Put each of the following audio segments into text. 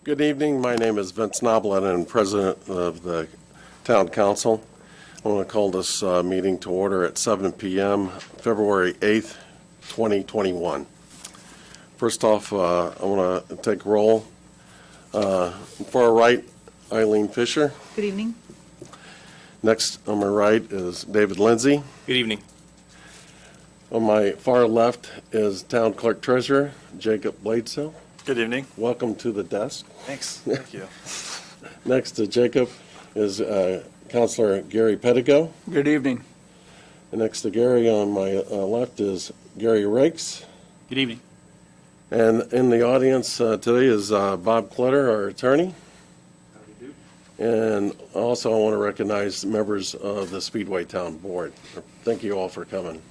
Good evening. My name is Vince Noblet, and I'm president of the Town Council. I want to call this meeting to order at 7 p.m., February 8th, 2021. First off, I want to take roll. Far right, Eileen Fisher. Good evening. Next on my right is David Lindsay. Good evening. On my far left is Town Clerk Treasurer Jacob Bladesill. Good evening. Welcome to the desk. Thanks. Thank you. Next to Jacob is Councilor Gary Pettigo. Good evening. And next to Gary on my left is Gary Rakes. Good evening. And in the audience today is Bob Clutter, our attorney. And also I want to recognize members of the Speedway Town Board. Thank you all for coming.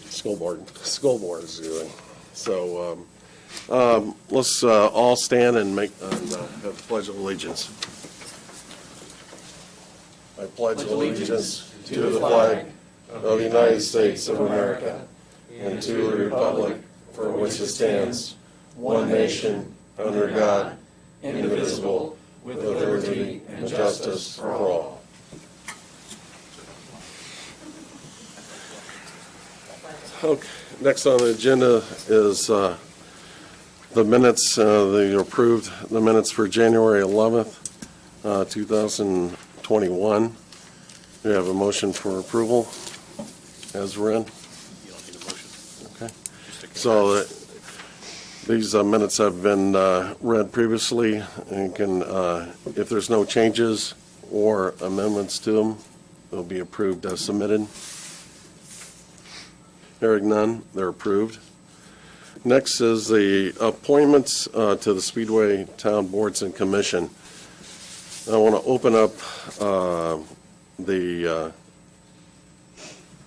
School board, excuse me. So let's all stand and have the Pledge of Allegiance. I pledge allegiance to the flag of the United States of America and to the republic for which it stands, one nation, under God, indivisible, with liberty and justice for all. Okay. Next on the agenda is the minutes. They approved the minutes for January 11th, 2021. We have a motion for approval as read. You don't need a motion. Okay. So these minutes have been read previously, and can, if there's no changes or amendments to them, they'll be approved as submitted. Hearing none, they're approved. Next is the appointments to the Speedway Town Boards and Commission. I want to open up the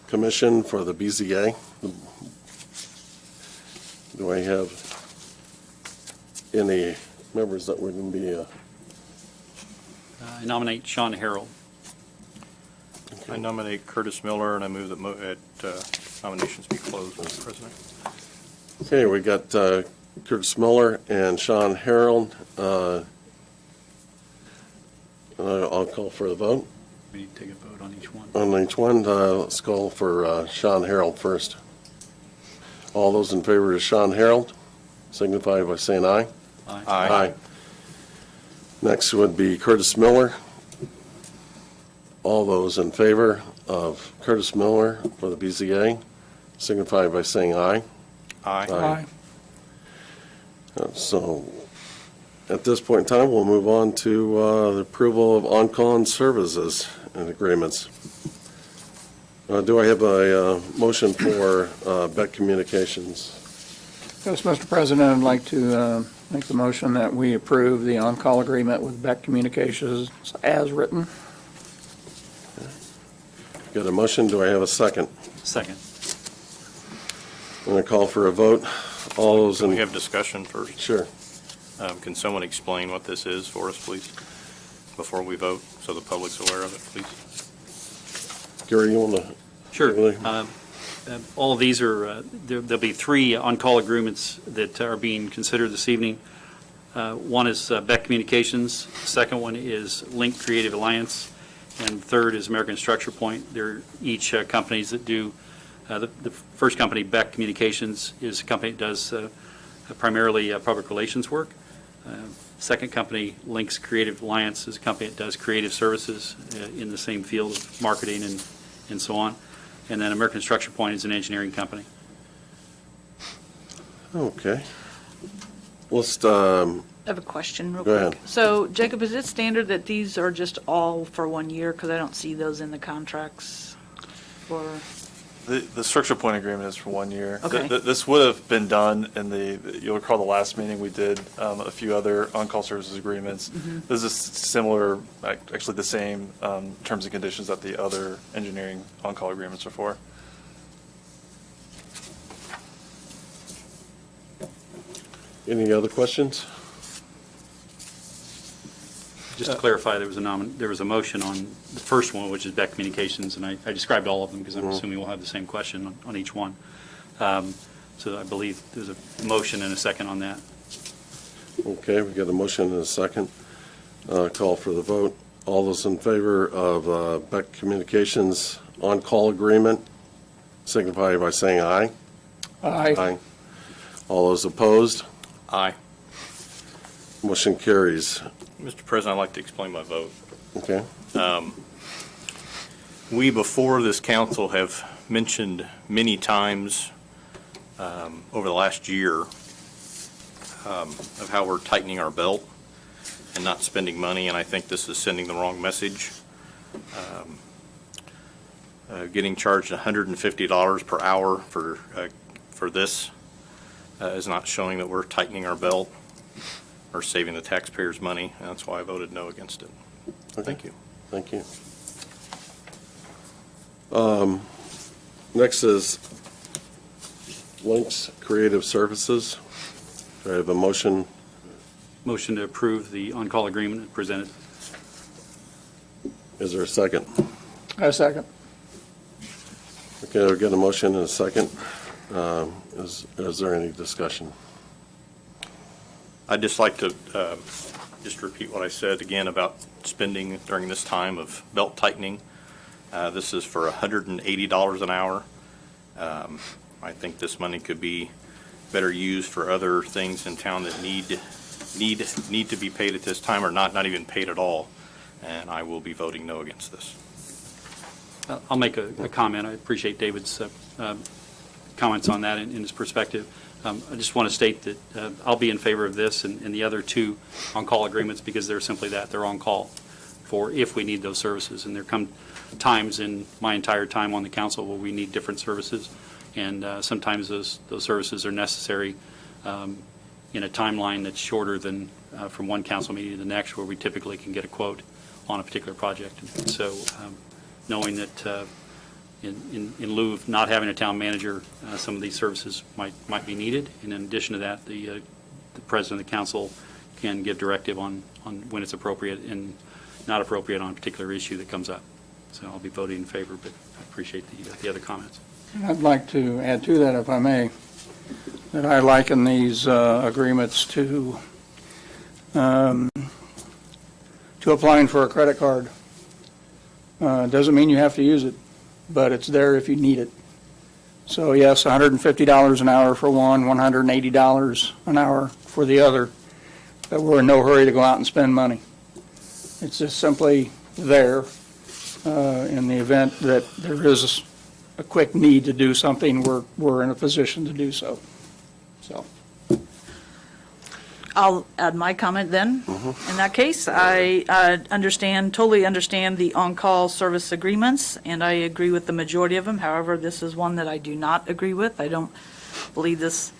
commission for the BZA. Do I have any members that would be? I nominate Sean Harrell. I nominate Curtis Miller, and I move that nominations be closed, Mr. President. Okay, we got Curtis Miller and Sean Harold. I'll call for the vote We need to take a vote on each one. on each one. Let's call for Sean Harold first. All those in favor of Sean Harold signify by saying aye. Aye. Aye. Next would be Curtis Miller. All those in favor of Curtis Miller for the BZA signify by saying aye. Aye. Aye. So at this point in time, we'll move on to the approval of on-call services and agreements. Do I have a motion for Beck Communications? Yes, Mr. President, I'd like to make the motion that we approve the on-call agreement with Beck Communications as written. Got a motion, do I have a second? Second. I'm going to call for a vote. All those Can we in, have discussion first? sure. Can someone explain what this is for us, please, before we vote, so the public's aware of it, please? Gary, you want to? Sure. Really? All of these are, there'll be three on-call agreements that are being considered this evening. One is Beck Communications, the second one is Link Creative Alliance, and the third is American Structure Point. They're each companies that do, the first company, Beck Communications, is a company that does primarily public relations work. Second company, Link's Creative Alliance, is a company that does creative services in the same field of marketing and so on. And then American Structure Point is an engineering company. Okay. Let's, I have a question real Go quick. ahead. So, Jacob, is it standard that these are just all for 1 year? Because I don't see those in the contracts for, The structure point agreement is for 1 year. Okay. This would have been done in you'll recall the last meeting we did a few other on-call services agreements. This is similar, actually the same terms and conditions that the other engineering on-call agreements are for. any other questions? Just to clarify, there was a motion on the first one, which is Beck Communications, and I described all of them because I'm assuming we'll have the same question on each one. So I believe there's a motion and a second on that. Okay, we got a motion and a second. Call for the vote. All those in favor of Beck Communications on-call agreement signify by saying aye. Aye. All those opposed? Aye. Motion carries. Mr. President, I'd like to explain my vote. Okay, We, before this council, have mentioned many times over the last year of how we're tightening our belt and not spending money, and I think this is sending the wrong message. Getting charged $150 per hour for this is not showing that we're tightening our belt or saving the taxpayers' money, and that's why I voted no against it. Thank you. thank you. Next is Links Creative Services. Do I have a motion? Motion to approve the on-call agreement presented. Is there a second? I second. Okay, we've got a motion and a second. Is there any discussion? I'd just like to just repeat what I said again about spending during this time of belt tightening. This is for $180 an hour. I think this money could be better used for other things in town that need to be paid at this time, or not even paid at all. And I will be voting no against this. I'll make a comment. I appreciate David's comments on that and his perspective. I just want to state that I'll be in favor of this and the other two on-call agreements because they're simply that. They're on-call for if we need those services. And there come times in my entire time on the council where we need different services. And sometimes those services are necessary in a timeline that's shorter than from one council meeting to the next, where we typically can get a quote on a particular project. And so knowing that in lieu of not having a town manager, some of these services might be needed. And in addition to that, the president of the council can give directive on when it's appropriate and not appropriate on a particular issue that comes up. So I'll be voting in favor, but I appreciate the other comments. I'd like to add to that, if I may, that I liken these agreements to applying for a credit card. Doesn't mean you have to use it, but it's there if you need it. So yes, $150 an hour for one, $180 an hour for the other, but we're in no hurry to go out and spend money. It's just simply there in the event that there is a quick need to do something, we're in a position to do so. So, I'll add my comment then. In that case, I totally understand the on-call service agreements, and I agree with the majority of them. However, this is one that I do not agree with. I don't believe this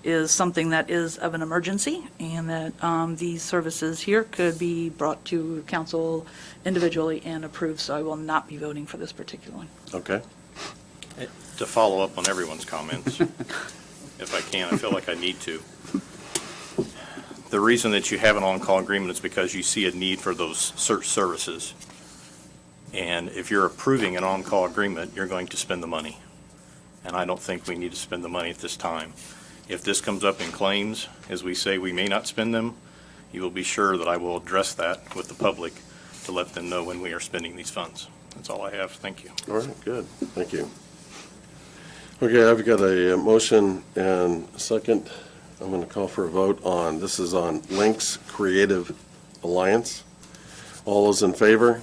is something that is of an emergency, and that these services here could be brought to council individually and approved, so I will not be voting for this particular one. Okay, To follow up on everyone's comments, if I can, I feel like I need to. The reason that you have an on-call agreement is because you see a need for those search services. And if you're approving an on-call agreement, you're going to spend the money. And I don't think we need to spend the money at this time. If this comes up in claims, as we say we may not spend them, you will be sure that I will address that with the public to let them know when we are spending these funds. That's all I have. Thank you. all right, good, thank you. Okay, I've got a motion and a second. I'm going to call for a vote on, this is on Links Creative Alliance. All those in favor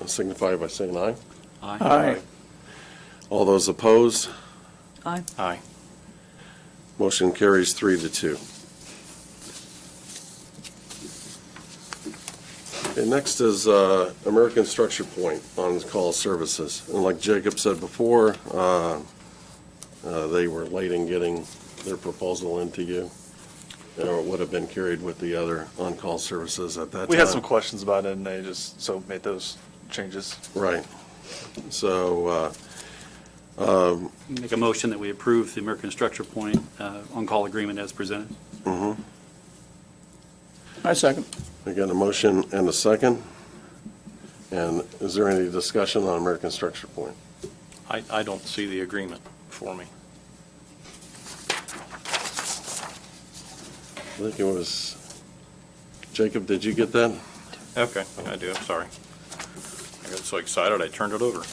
signify by saying aye. aye. All those opposed, Aye. Aye. motion carries 3-2. Okay, next is American Structure Point on-call services. And like Jacob said before, they were late in getting their proposal into you, or it would have been carried with the other on-call services at that time. We had some questions about it, and they just made those changes. Right. So, Make a motion that we approve the American Structure Point on-call agreement as presented. I second. we got a motion and a second. And is there any discussion on American Structure Point? I don't see the agreement for me. think it was, Jacob, did you get that? Okay, I do, I'm sorry. I got so excited, I turned it over.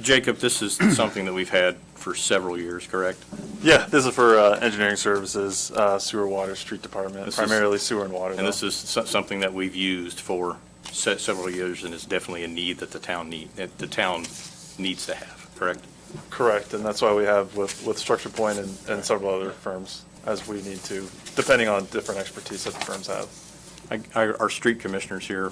Jacob, this is something that we've had for several years, correct? Yeah, this is for engineering services, sewer, water, street department, This is- primarily sewer and water. And though. this is something that we've used for several years, and it's definitely a need that the town needs to have, correct? Correct, and that's why we have with Structure Point and several other firms, as we need to, depending on different expertise that the firms have. Our street commissioners here,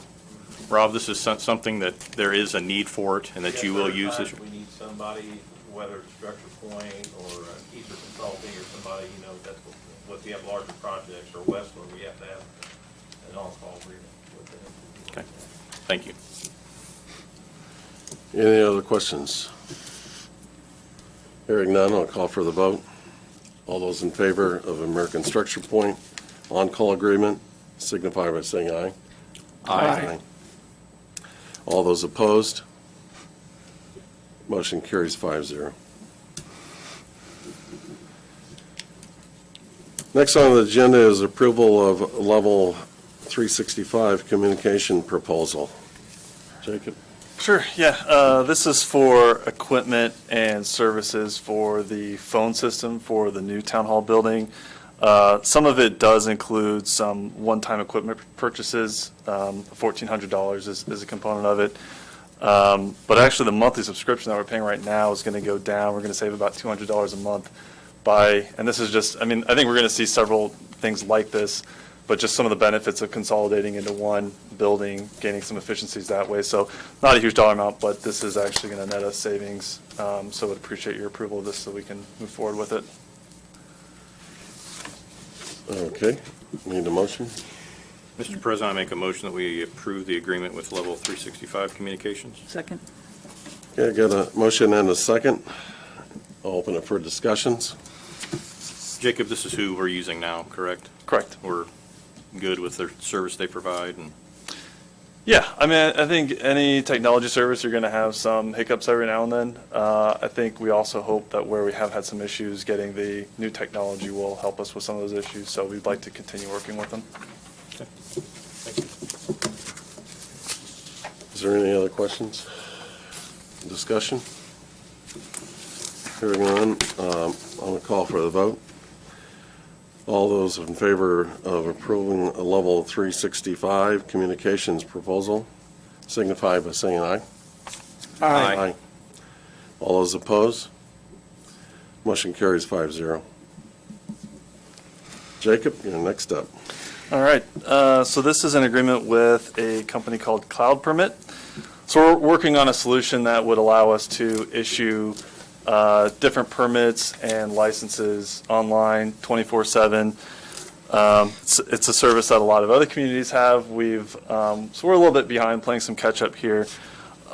Rob, this is something that there is a need for it, and that you will use this. We need somebody, whether it's Structure Point or Keeper Consulting or somebody, that's what we have larger projects, or Westland, we have to have an on-call agreement with them. Okay, thank you. Any other questions? Hearing none, I'll call for the vote. All those in favor of American Structure Point on-call agreement signify by saying aye. Aye. All those opposed? Motion carries 5-0. Next on the agenda is approval of level 365 communication proposal. Jacob? Sure, yeah. This is for equipment and services for the phone system for the new town hall building. Some of it does include some one-time equipment purchases. $1,400 is a component of it. But actually, the monthly subscription that we're paying right now is going to go down. We're going to save about $200 a month and this is just, I think we're going to see several things like this, but just some of the benefits of consolidating into one building, gaining some efficiencies that way. So not a huge dollar amount, but this is actually going to net us savings. So I'd appreciate your approval of this so we can move forward with it. Okay, need a motion? Mr. President, I make a motion that we approve the agreement with Level 365 Communications. Second. Okay, I got a motion and a second. I'll open it for discussions. Jacob, this is who we're using now, correct? Correct. We're good with their service they provide, and Yeah, I think any technology service, you're going to have some hiccups every now and then. I think we also hope that where we have had some issues, getting the new technology will help us with some of those issues. So we'd like to continue working with them. Is there any other questions? Discussion? Hearing none, I'm going to call for the vote. All those in favor of approving a level 365 communications proposal signify by saying aye. Aye. All those opposed? Motion carries 5-0. Jacob, you're next up. All right, so this is an agreement with a company called Cloud Permit. So we're working on a solution that would allow us to issue different permits and licenses online 24/7. It's a service that a lot of other communities have. So we're a little bit behind, playing some catch up here.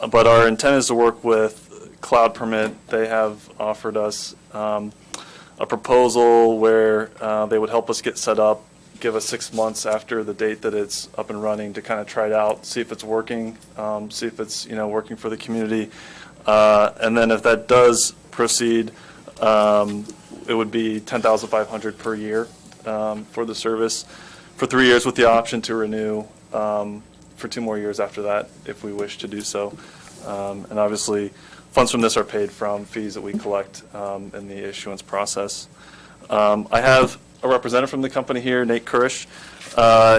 But our intent is to work with Cloud Permit. They have offered us a proposal where they would help us get set up, give us 6 months after the date that it's up and running to kind of try it out, see if it's working, see if it's working for the community. And then if that does proceed, it would be $10,500 per year for the service for 3 years, with the option to renew for 2 more years after that if we wish to do so. And obviously, funds from this are paid from fees that we collect in the issuance process. I have a representative from the company here, Nate Kurish.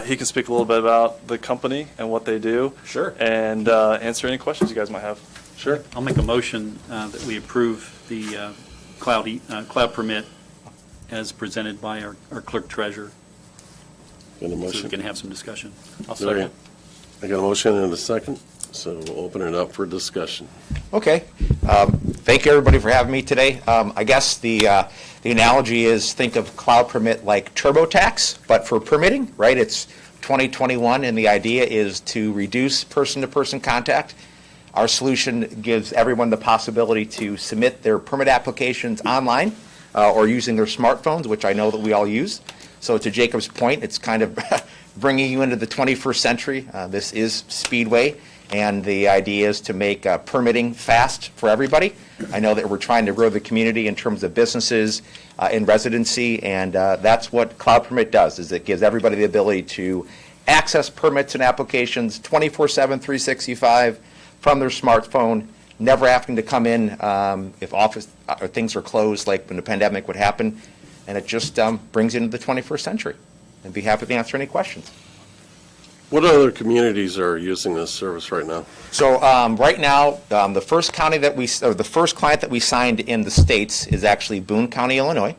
He can speak a little bit about the company and what they do. Sure. And answer any questions you guys might have. Sure. I'll make a motion that we approve the cloud permit as presented by our clerk treasurer, Got a so we motion? can have some discussion. I'll There you- second. I got a motion and a second, so we'll open it up for discussion. Okay. Thank you, everybody, for having me today. I guess the analogy is, think of Cloud Permit like TurboTax, but for permitting, right? It's 2021, and the idea is to reduce person-to-person contact. Our solution gives everyone the possibility to submit their permit applications online or using their smartphones, which I know that we all use. So to Jacob's point, it's kind of bringing you into the 21st century. This is Speedway, And the idea is to make permitting fast for everybody. I know that we're trying to grow the community in terms of businesses and residency, and that's what Cloud Permit does, is it gives everybody the ability to access permits and applications 24/7, 365 from their smartphone, never having to come in if office or things are closed, like when the pandemic would happen, and it just brings you into the 21st century. I'd be happy to answer any questions. What other communities are using this service right now? So right now, the first client that we signed in the States is actually Boone County, Illinois.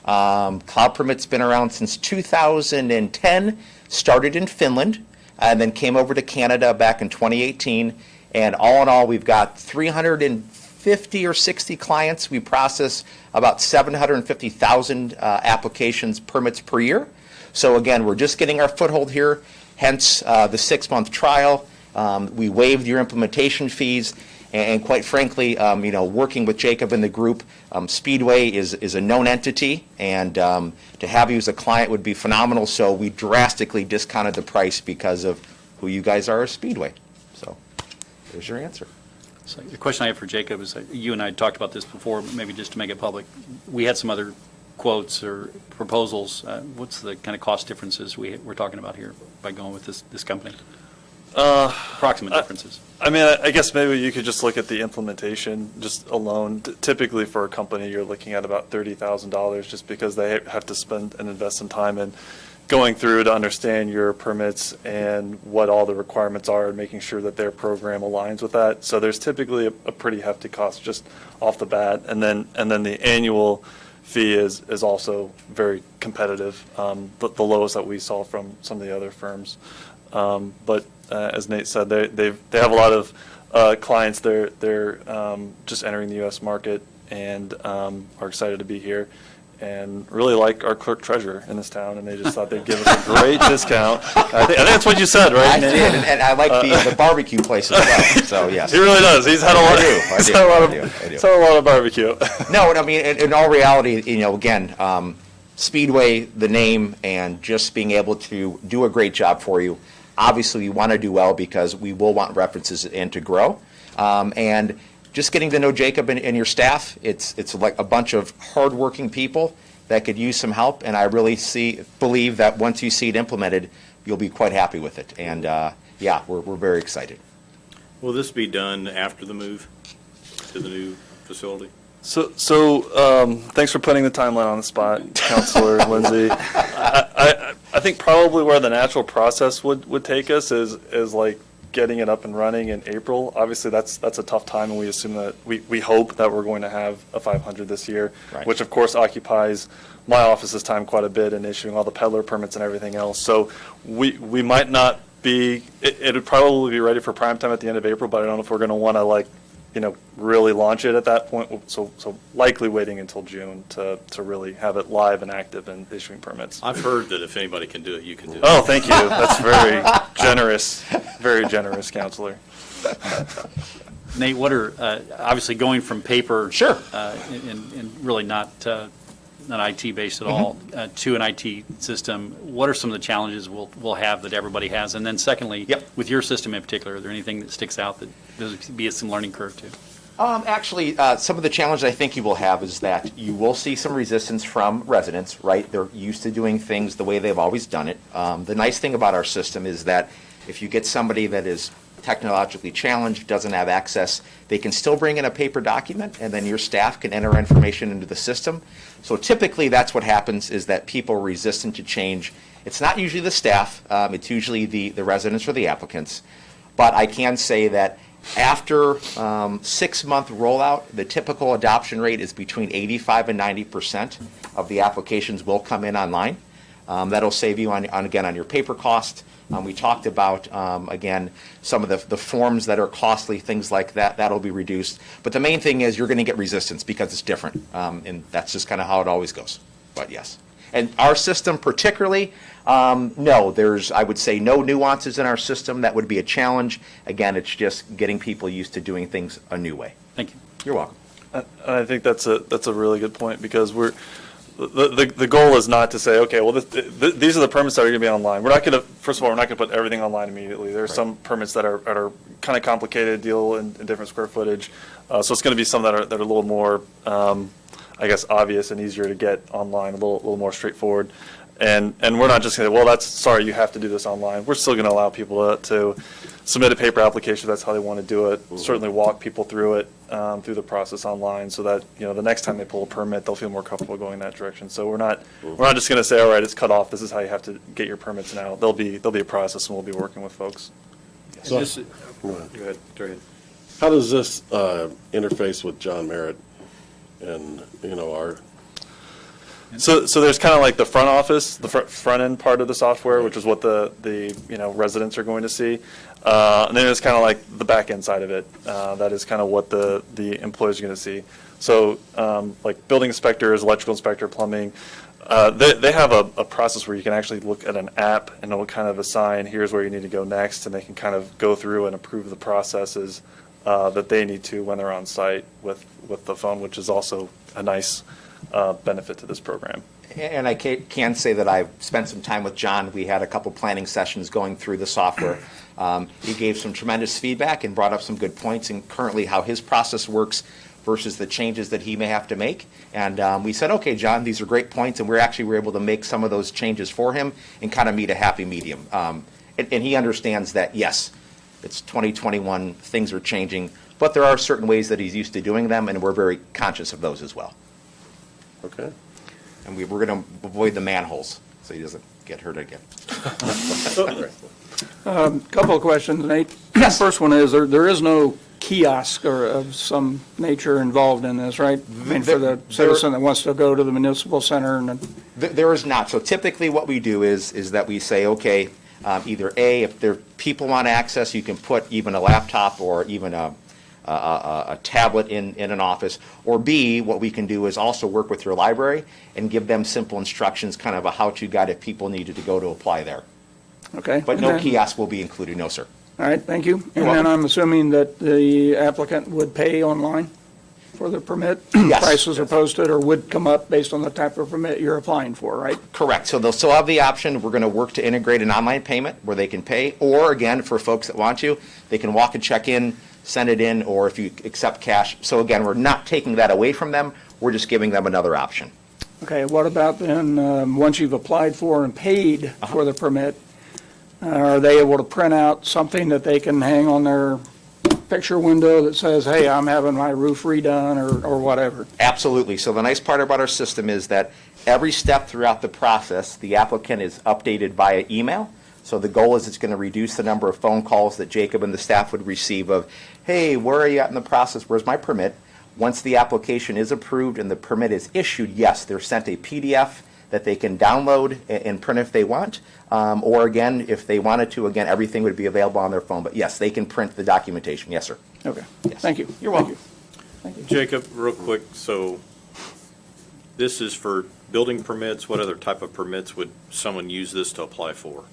Cloud Permit's been around since 2010, started in Finland, and then came over to Canada back in 2018. And all in all, we've got 350 or 60 clients. We process about 750,000 applications, permits per year. So again, we're just getting our foothold here, hence the 6-month trial. We waived your implementation fees, and quite frankly, working with Jacob and the group, Speedway is a known entity, and to have you as a client would be phenomenal. So we drastically discounted the price because of who you guys are as Speedway. So there's your answer. So the question I have for Jacob is, you and I had talked about this before, maybe just to make it public. We had some other quotes or proposals. What's the kind of cost differences we're talking about here by going with this company? Approximate differences. I mean, I guess maybe you could just look at the implementation just alone. Typically for a company, you're looking at about $30,000 just because they have to spend and invest some time in going through to understand your permits and what all the requirements are and making sure that their program aligns with that. So there's typically a pretty hefty cost just off the bat. And then the annual fee is also very competitive, the lowest that we saw from some of the other firms. But as Nate said, they have a lot of clients. They're just entering the U.S. market and are excited to be here and really like our clerk treasurer in this town, and they just thought they'd give us a great discount. I think that's what you said, right? I did, and I like the barbecue place as well, so yes. He really does. He's had a lot. He's had a lot of barbecue. No, I mean, in all reality, again, Speedway, the name, and just being able to do a great job for you. Obviously, we want to do well because we will want references and to grow. And just getting to know Jacob and your staff, it's like a bunch of hardworking people that could use some help. And I really believe that once you see it implemented, you'll be quite happy with it. And yeah, we're very excited. Will this be done after the move to the new facility? So thanks for putting the timeline on the spot, Counselor Lindsay. I think probably where the natural process would take us is like getting it up and running in April. Obviously, that's a tough time, and we assume that we hope that we're going to have a 500 this year, Right. Which of course occupies my office's time quite a bit in issuing all the peddler permits and everything else. So we might not be. It would probably be ready for prime time at the end of April, but I don't know if we're going to want to really launch it at that point. So likely waiting until June to really have it live and active and issuing permits. I've heard that if anybody can do it, you can do it. Oh, thank you. That's very generous, Counselor. Nate, what are, obviously going from paper. Sure. And really not IT-based at all, to an IT system, what are some of the challenges we'll have that everybody has? And then secondly, Yep. with your system in particular, is there anything that sticks out that there's be some learning curve to? Actually, some of the challenges I think you will have is that you will see some resistance from residents, right? They're used to doing things the way they've always done it. The nice thing about our system is that if you get somebody that is technologically challenged, doesn't have access, they can still bring in a paper document, and then your staff can enter information into the system. So typically, that's what happens, is that people are resistant to change. It's not usually the staff, it's usually the residents or the applicants. But I can say that after 6-month rollout, the typical adoption rate is between 85 and 90% of the applications will come in online. That'll save you on your paper cost. We talked about, again, some of the forms that are costly, things like that. That'll be reduced. But the main thing is you're going to get resistance because it's different. And that's just kind of how it always goes. But yes. And our system particularly, no, there's, I would say, no nuances in our system that would be a challenge. Again, it's just getting people used to doing things a new way. Thank you. You're welcome. And I think that's a really good point, because The goal is not to say, okay, well, these are the permits that are going to be online. We're not going to, first of all, we're not going to put everything online immediately. There's some permits that are kind of complicated, deal in different square footage. So it's going to be some that are a little more, I guess, obvious and easier to get online, a little more straightforward. And we're not just going to, well, sorry, you have to do this online. We're still going to allow people to submit a paper application if that's how they want to do it. Certainly walk people through it, through the process online, so that, the next time they pull a permit, they'll feel more comfortable going that direction. So we're not just going to say, all right, it's cut off, this is how you have to get your permits now. There'll be a process, and we'll be working with folks. So- Go ahead. How does this interface with John Merritt and, our, So there's kind of like the front office, the front end part of the software, which is what the residents are going to see. And then there's kind of like the back end side of it. That is kind of what the employees are going to see. So like building inspectors, electrical inspector, plumbing, they have a process where you can actually look at an app and it'll kind of assign, here's where you need to go next, and they can kind of go through and approve the processes that they need to when they're on site with the phone, which is also a nice benefit to this program. And I can say that I've spent some time with John. We had a couple planning sessions going through the software. He gave some tremendous feedback and brought up some good points, and currently how his process works versus the changes that he may have to make. And we said, okay, John, these are great points, and we're able to make some of those changes for him and kind of meet a happy medium. And he understands that, yes, it's 2021, things are changing, but there are certain ways that he's used to doing them, and we're very conscious of those as well. okay? And we're going to avoid the manholes, so he doesn't get hurt again. Couple of questions, Nate. Yes. First one is, there is no kiosk or of some nature involved in this, right? I mean, for the citizen that wants to go to the municipal center and then. There is not. So typically what we do is that we say, okay, either A, if there people want access, you can put even a laptop or even a tablet in an office, or B, what we can do is also work with your library and give them simple instructions, kind of a how-to guide if people needed to go to apply there. Okay. But and no then- kiosk will be included, no, sir. All right, thank you. And then welcome. I'm assuming that the applicant would pay online for the permit? Yes. Prices are posted or would come up based on the type of permit you're applying for, right? Correct. So they'll still have the option. We're going to work to integrate an online payment where they can pay, or again, for folks that want to, they can walk and check in, send it in, or if you accept cash. So again, we're not taking that away from them. We're just giving them another option. Okay, what about then, once you've applied for and paid for the permit, are they able to print out something that they can hang on their picture window that says, hey, I'm having my roof redone or whatever? Absolutely. So the nice part about our system is that every step throughout the process, the applicant is updated via email. So the goal is it's going to reduce the number of phone calls that Jacob and the staff would receive of, hey, where are you at in the process? Where's my permit? Once the application is approved and the permit is issued, yes, they're sent a PDF that they can download and print if they want. Or again, if they wanted to, again, everything would be available on their phone. But yes, they can print the documentation. Yes, sir. Okay, Yes. thank you. You're Thank welcome. you. Thank you. Jacob, real quick, so this is for building permits. What other type of permits would someone use this to apply for?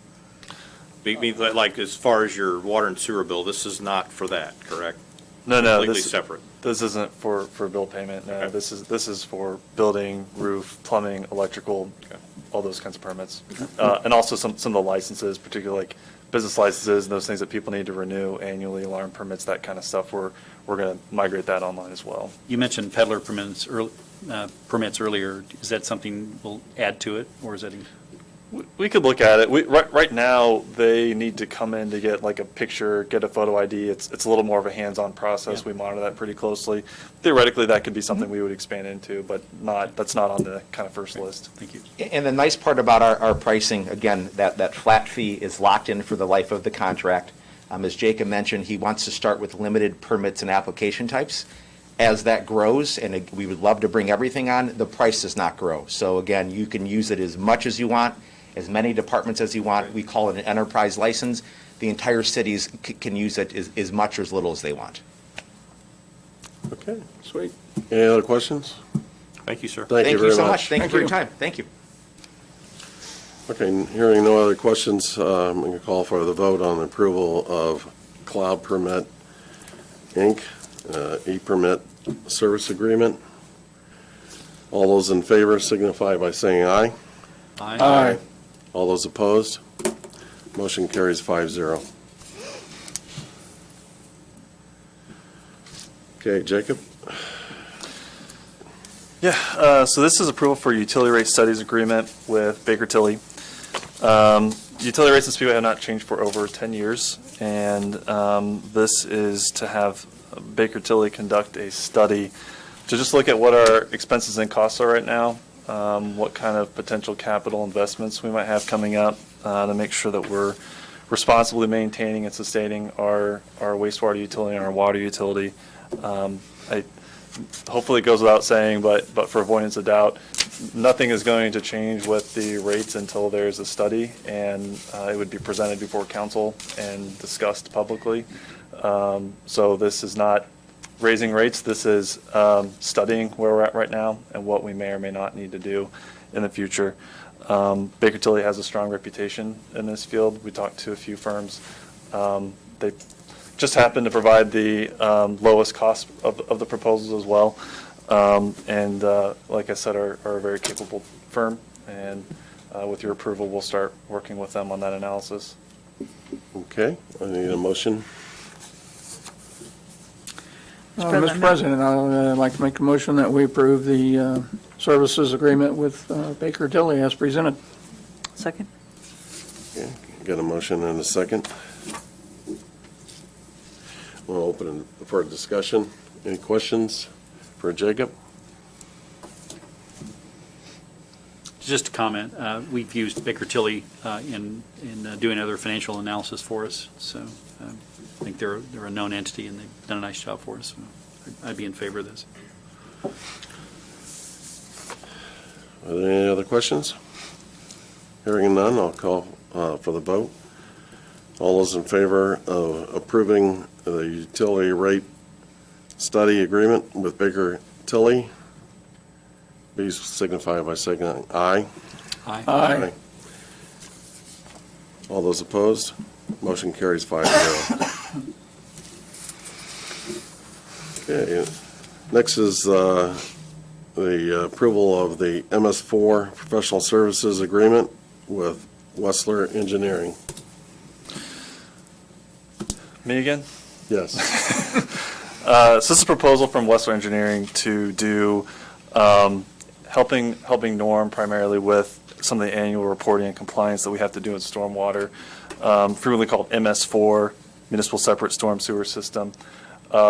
Like as far as your water and sewer bill, this is not for that, correct? No, Completely separate. This isn't for bill payment. No, Okay. this is for building, roof, plumbing, electrical, Okay. all those kinds of permits. And also some of the licenses, particularly like business licenses and those things that people need to renew annually, alarm permits, that kind of stuff. We're going to migrate that online as well. You mentioned peddler permits earlier. Is that something we'll add to it, or is that? We could look at it. Right now, they need to come in to get like a picture, get a photo ID. It's a little more of a hands-on process. Yeah. We monitor that pretty closely. Theoretically, that could be something we would expand into, but that's not on the kind of first list. Thank you. And the nice part about our pricing, again, that flat fee is locked in for the life of the contract. As Jacob mentioned, he wants to start with limited permits and application types. As that grows, and we would love to bring everything on, the price does not grow. So again, you can use it as much as you want, as many departments as you want. We call it an enterprise license. The entire cities can use it as much or as little as they want. Okay. Sweet. Any other questions? Thank you, sir. Thank you very so much. much. Thank you Thank for your you. time. Thank you. Okay, hearing no other questions, I'm going to call for the vote on the approval of Cloud Permit, Inc., e-permit service agreement. All those in favor signify by saying aye. Aye. All those opposed? Motion carries 5-0. Okay, Jacob? Yeah, so this is approval for utility rate studies agreement with Baker Tilly. Utility rates in Speedway have not changed for over 10 years, and this is to have Baker Tilly conduct a study to just look at what our expenses and costs are right now, what kind of potential capital investments we might have coming up, to make sure that we're responsibly maintaining and sustaining our wastewater utility and our water utility. Hopefully it goes without saying, but for avoidance of doubt, nothing is going to change with the rates until there's a study, and it would be presented before council and discussed publicly. So this is not raising rates, this is studying where we're at right now and what we may or may not need to do in the future. Baker Tilly has a strong reputation in this field. We talked to a few firms. They just happen to provide the lowest cost of the proposals as well. And like I said, are a very capable firm. And with your approval, we'll start working with them on that analysis. Okay, I need a motion. Mr. President, I'd like to make a motion that we approve the services agreement with Baker Tilly as presented. Second? Okay, got a motion and a second. We'll open it for discussion. Any questions for Jacob? Just a comment, we've used Baker Tilly in doing other financial analysis for us, so I think they're a known entity, and they've done a nice job for us. So I'd be in favor of this. Are there any other questions? Hearing none, I'll call for the vote. All those in favor of approving the utility rate study agreement with Baker Tilly, please signify by saying aye. Aye. All those opposed? Motion carries 5-0. Okay, next is the approval of the MS4 professional services agreement with Wessler Engineering. Me again? Yes. So this is a proposal from Wessler Engineering to do, helping Norm primarily with some of the annual reporting and compliance that we have to do in stormwater, frequently called MS4, Municipal Separate Storm Sewer System.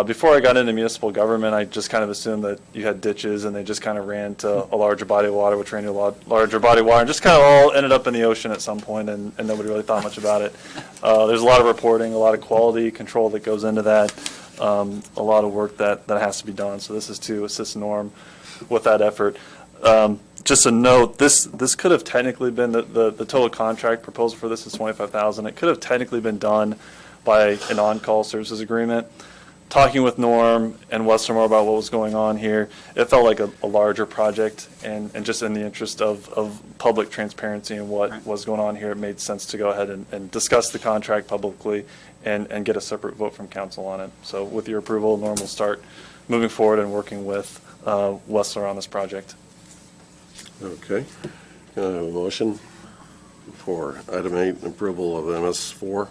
Before I got into municipal government, I just kind of assumed that you had ditches and they just kind of ran to a larger body of water, which ran to a larger body of water, and just kind of all ended up in the ocean at some point, and nobody really thought much about it. There's a lot of reporting, a lot of quality control that goes into that, a lot of work that has to be done. So this is to assist Norm with that effort. Just a note, this could have technically been, the total contract proposal for this is $25,000. It could have technically been done by an on-call services agreement. Talking with Norm and Wessler more about what was going on here, it felt like a larger project, and just in the interest of public transparency and what was going on here, it made sense to go ahead and discuss the contract publicly and get a separate vote from council on it. So with your approval, Norm will start moving forward and working with Wessler on this project. Okay. Can I have a motion for item 8, approval of MS4?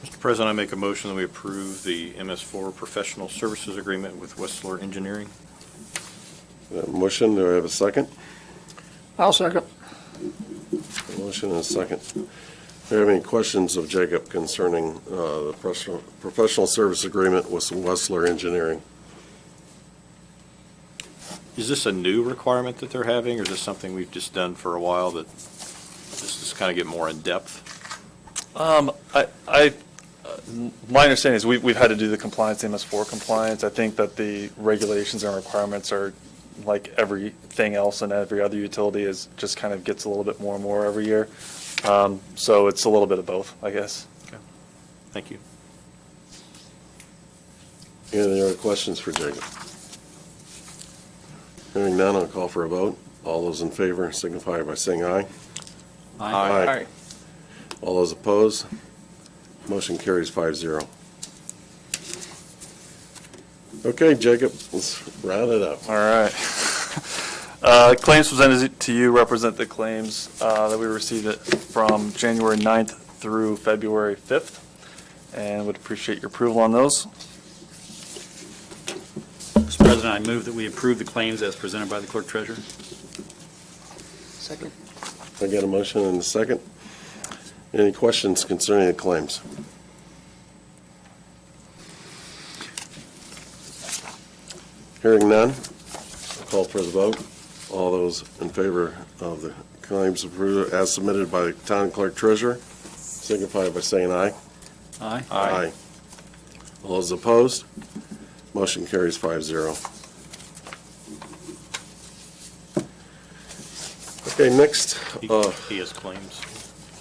Mr. President, I make a motion that we approve the MS4 professional services agreement with Wessler Engineering. Motion, do I have a second? I'll second. Motion and a second. Do you have any questions of Jacob concerning the professional service agreement with Wessler Engineering? Is this a new requirement that they're having, or is this something we've just done for a while that just to kind of get more in depth? My understanding is we've had to do the compliance, the MS4 compliance. I think that the regulations and requirements are like everything else and every other utility is just kind of gets a little bit more and more every year. So it's a little bit of both, I guess. Okay. Thank you. Any other questions for Jacob? Hearing none, I'll call for a vote. All those in favor signify by saying aye. Aye. All those opposed? Motion carries 5-0. Okay, Jacob, let's round it up. All right. Claims presented to you represent the claims that we received from January 9th through February 5th, and would appreciate your approval on those. Mr. President, I move that we approve the claims as presented by the clerk treasurer. Second. I get a motion and a second. Any questions concerning the claims? Hearing none, I'll call for the vote. All those in favor of the claims approved as submitted by the town clerk treasurer, signify by saying aye. Aye. Aye. All those opposed? Motion carries 5-0. Okay, next, He has claims,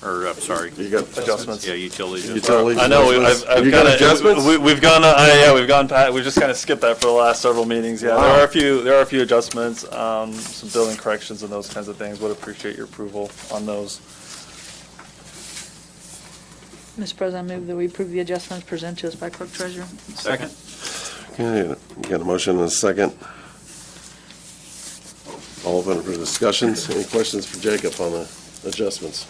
or, I'm sorry, you got Adjustments. yeah, utilities. utilities. I know, adjustments? I've You got kinda- adjustments? We've gone, we've just kind of skipped that for the last several meetings, yeah. Wow. There are a few adjustments, some building corrections and those kinds of things. Would appreciate your approval on those. Mr. President, I move that we approve the adjustments presented to us by clerk treasurer. Second. Okay, you got a motion and a second. All open for discussions. Any questions for Jacob on the adjustments?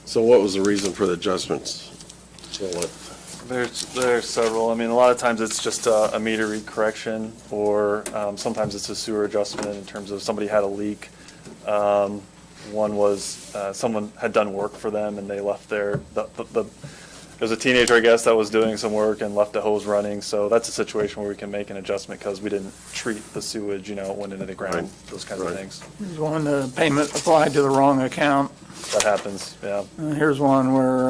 So what was the reason for the adjustments? So what? There's several. I mean, a lot of times it's just a meter read correction, or sometimes it's a sewer adjustment in terms of somebody had a leak. One was someone had done work for them and they left there. There was a teenager, I guess, that was doing some work and left a hose running. So that's a situation where we can make an adjustment because we didn't treat the sewage, it went into the ground, Right. those kinds of Right. things. Here's one, the payment applied to the wrong account. That happens, yeah. Here's one where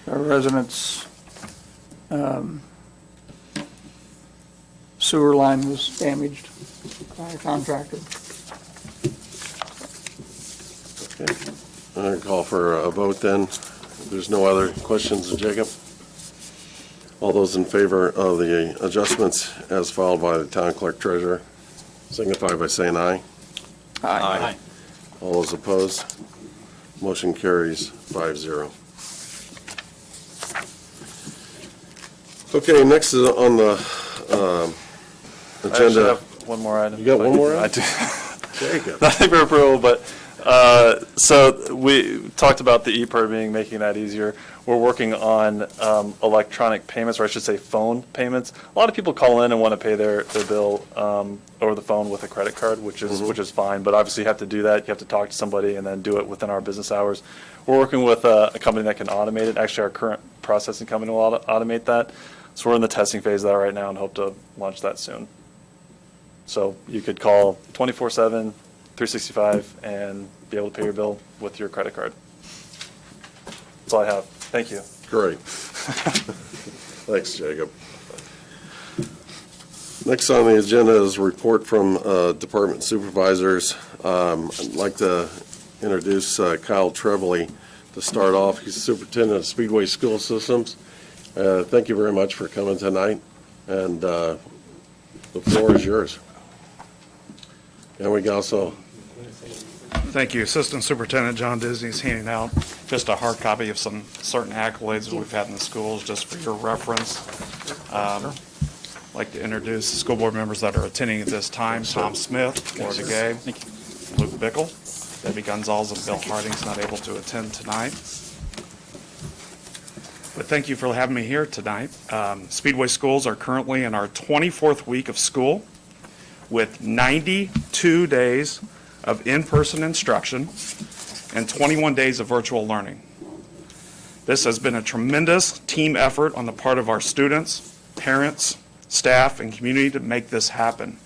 a resident's sewer line was damaged by a contractor. Okay. I'm going to call for a vote then. If there's no other questions, Jacob? All those in favor of the adjustments as filed by the town clerk treasurer, signify by saying aye. Aye. All those opposed? Motion carries 5-0. Okay, next is on the I actually agenda. have one more item. You got one more I item? do. Jacob. Nothing for approval, but, so we talked about the e-permitting, making that easier. We're working on electronic payments, or I should say phone payments. A lot of people call in and want to pay their bill over the phone with a credit card, which is fine, but obviously you have to do that. You have to talk to somebody and then do it within our business hours. We're working with a company that can automate it. Actually, our current processing company will automate that. So we're in the testing phase of that right now and hope to launch that soon. So you could call 24/7, 365, and be able to pay your bill with your credit card. That's all I have. Thank you. Great. Thanks, Jacob. Next on the agenda is a report from department supervisors. I'd like to introduce Kyle Trebley to start off. He's superintendent of Speedway School Systems. Thank you very much for coming tonight, and the floor is yours. And we also, Thank you. Assistant Superintendent John Disney is handing out just a hard copy of some certain accolades that we've had in the schools, just for your reference. I'd like to introduce the school board members that are attending at this time. Tom Smith, Florida Gay, Luke Bickle, Debbie Gonzalez, and Bill Harding's not able to attend tonight. But thank you for having me here tonight. Speedway schools are currently in our 24th week of school, with 92 days of in-person instruction and 21 days of virtual learning. This has been a tremendous team effort on the part of our students, parents, staff, and community to make this happen.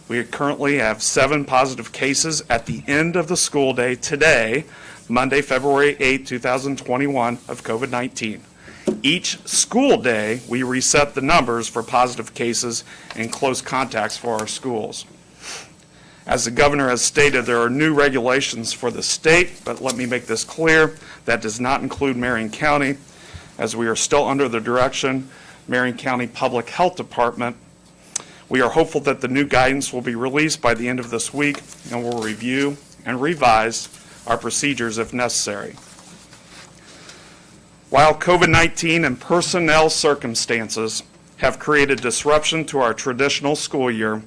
We currently have 7 positive cases at the end of the school day today, Monday, February 8, 2021, of COVID-19. Each school day, we reset the numbers for positive cases and close contacts for our schools. As the governor has stated, there are new regulations for the state, but let me make this clear, that does not include Marion County, as we are still under the direction Marion County Public Health Department. We are hopeful that the new guidance will be released by the end of this week, and we'll review and revise our procedures if necessary. While COVID-19 and personnel circumstances have created disruption to our traditional school year.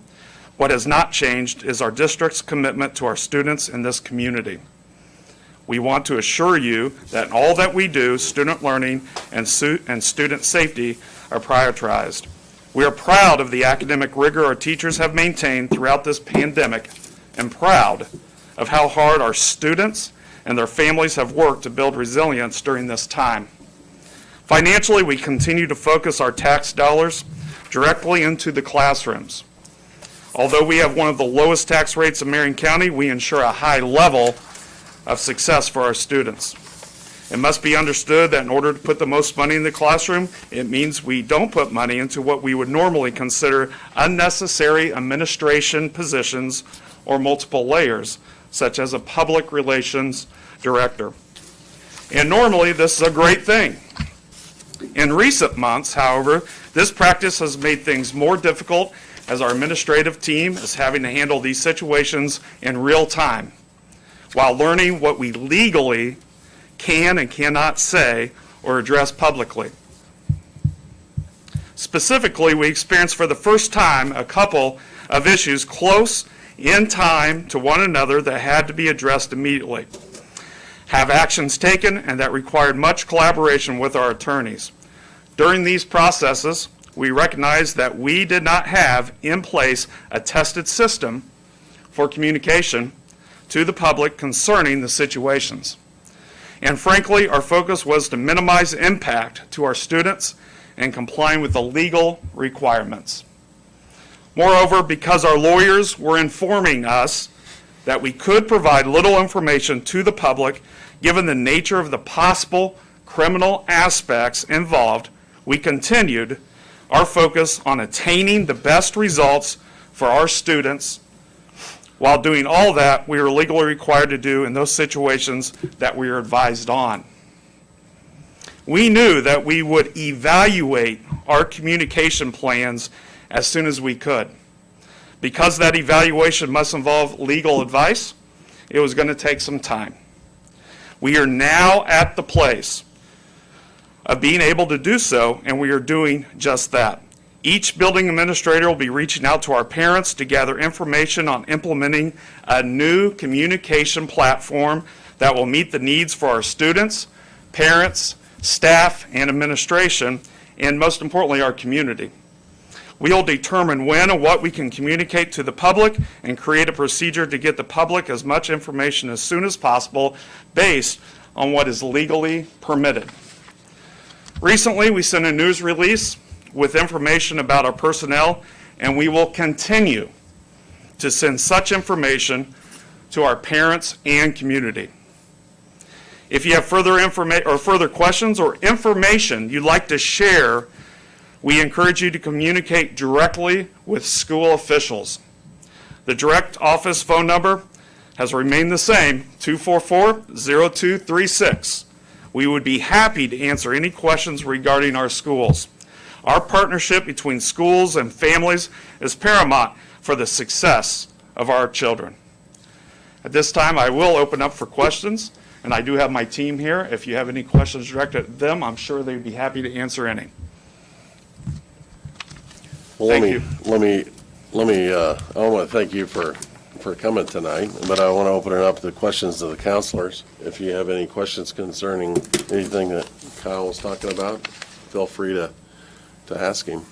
What has not changed is our district's commitment to our students in this community. We want to assure you that in all that we do, student learning and student safety are prioritized. We are proud of the academic rigor our teachers have maintained throughout this pandemic and proud of how hard our students and their families have worked to build resilience during this time. Financially, we continue to focus our tax dollars directly into the classrooms. Although we have one of the lowest tax rates in Marion County, we ensure a high level of success for our students. It must be understood that in order to put the most money in the classroom, it means we don't put money into what we would normally consider unnecessary administration positions or multiple layers, such as a public relations director. And normally, this is a great thing. In recent months, however, this practice has made things more difficult as our administrative team is having to handle these situations in real time, while learning what we legally can and cannot say or address publicly. Specifically, we experienced for the first time a couple of issues close in time to one another that had to be addressed immediately, have actions taken, and that required much collaboration with our attorneys. During these processes, we recognized that we did not have in place a tested system for communication to the public concerning the situations. And frankly, our focus was to minimize impact to our students and complying with the legal requirements. Moreover, because our lawyers were informing us that we could provide little information to the public, given the nature of the possible criminal aspects involved, we continued our focus on attaining the best results for our students. While doing all that, we are legally required to do in those situations that we are advised on. We knew that we would evaluate our communication plans as soon as we could. Because that evaluation must involve legal advice, it was going to take some time. We are now at the place of being able to do so, and we are doing just that. Each building administrator will be reaching out to our parents to gather information on implementing a new communication platform that will meet the needs for our students, parents, staff, and administration, and most importantly, our community. We will determine when and what we can communicate to the public and create a procedure to get the public as much information as soon as possible based on what is legally permitted. Recently, we sent a news release with information about our personnel, and we will continue to send such information to our parents and community. If you have further questions or information you'd like to share, we encourage you to communicate directly with school officials. The direct office phone number has remained the same, 244-0236. We would be happy to answer any questions regarding our schools. Our partnership between schools and families is paramount for the success of our children. At this time, I will open up for questions, and I do have my team here. If you have any questions directed at them, I'm sure they'd be happy to answer any. Well, Thank you. I want to thank you for coming tonight, but I want to open it up to questions to the counselors. If you have any questions concerning anything that Kyle was talking about, feel free to ask him.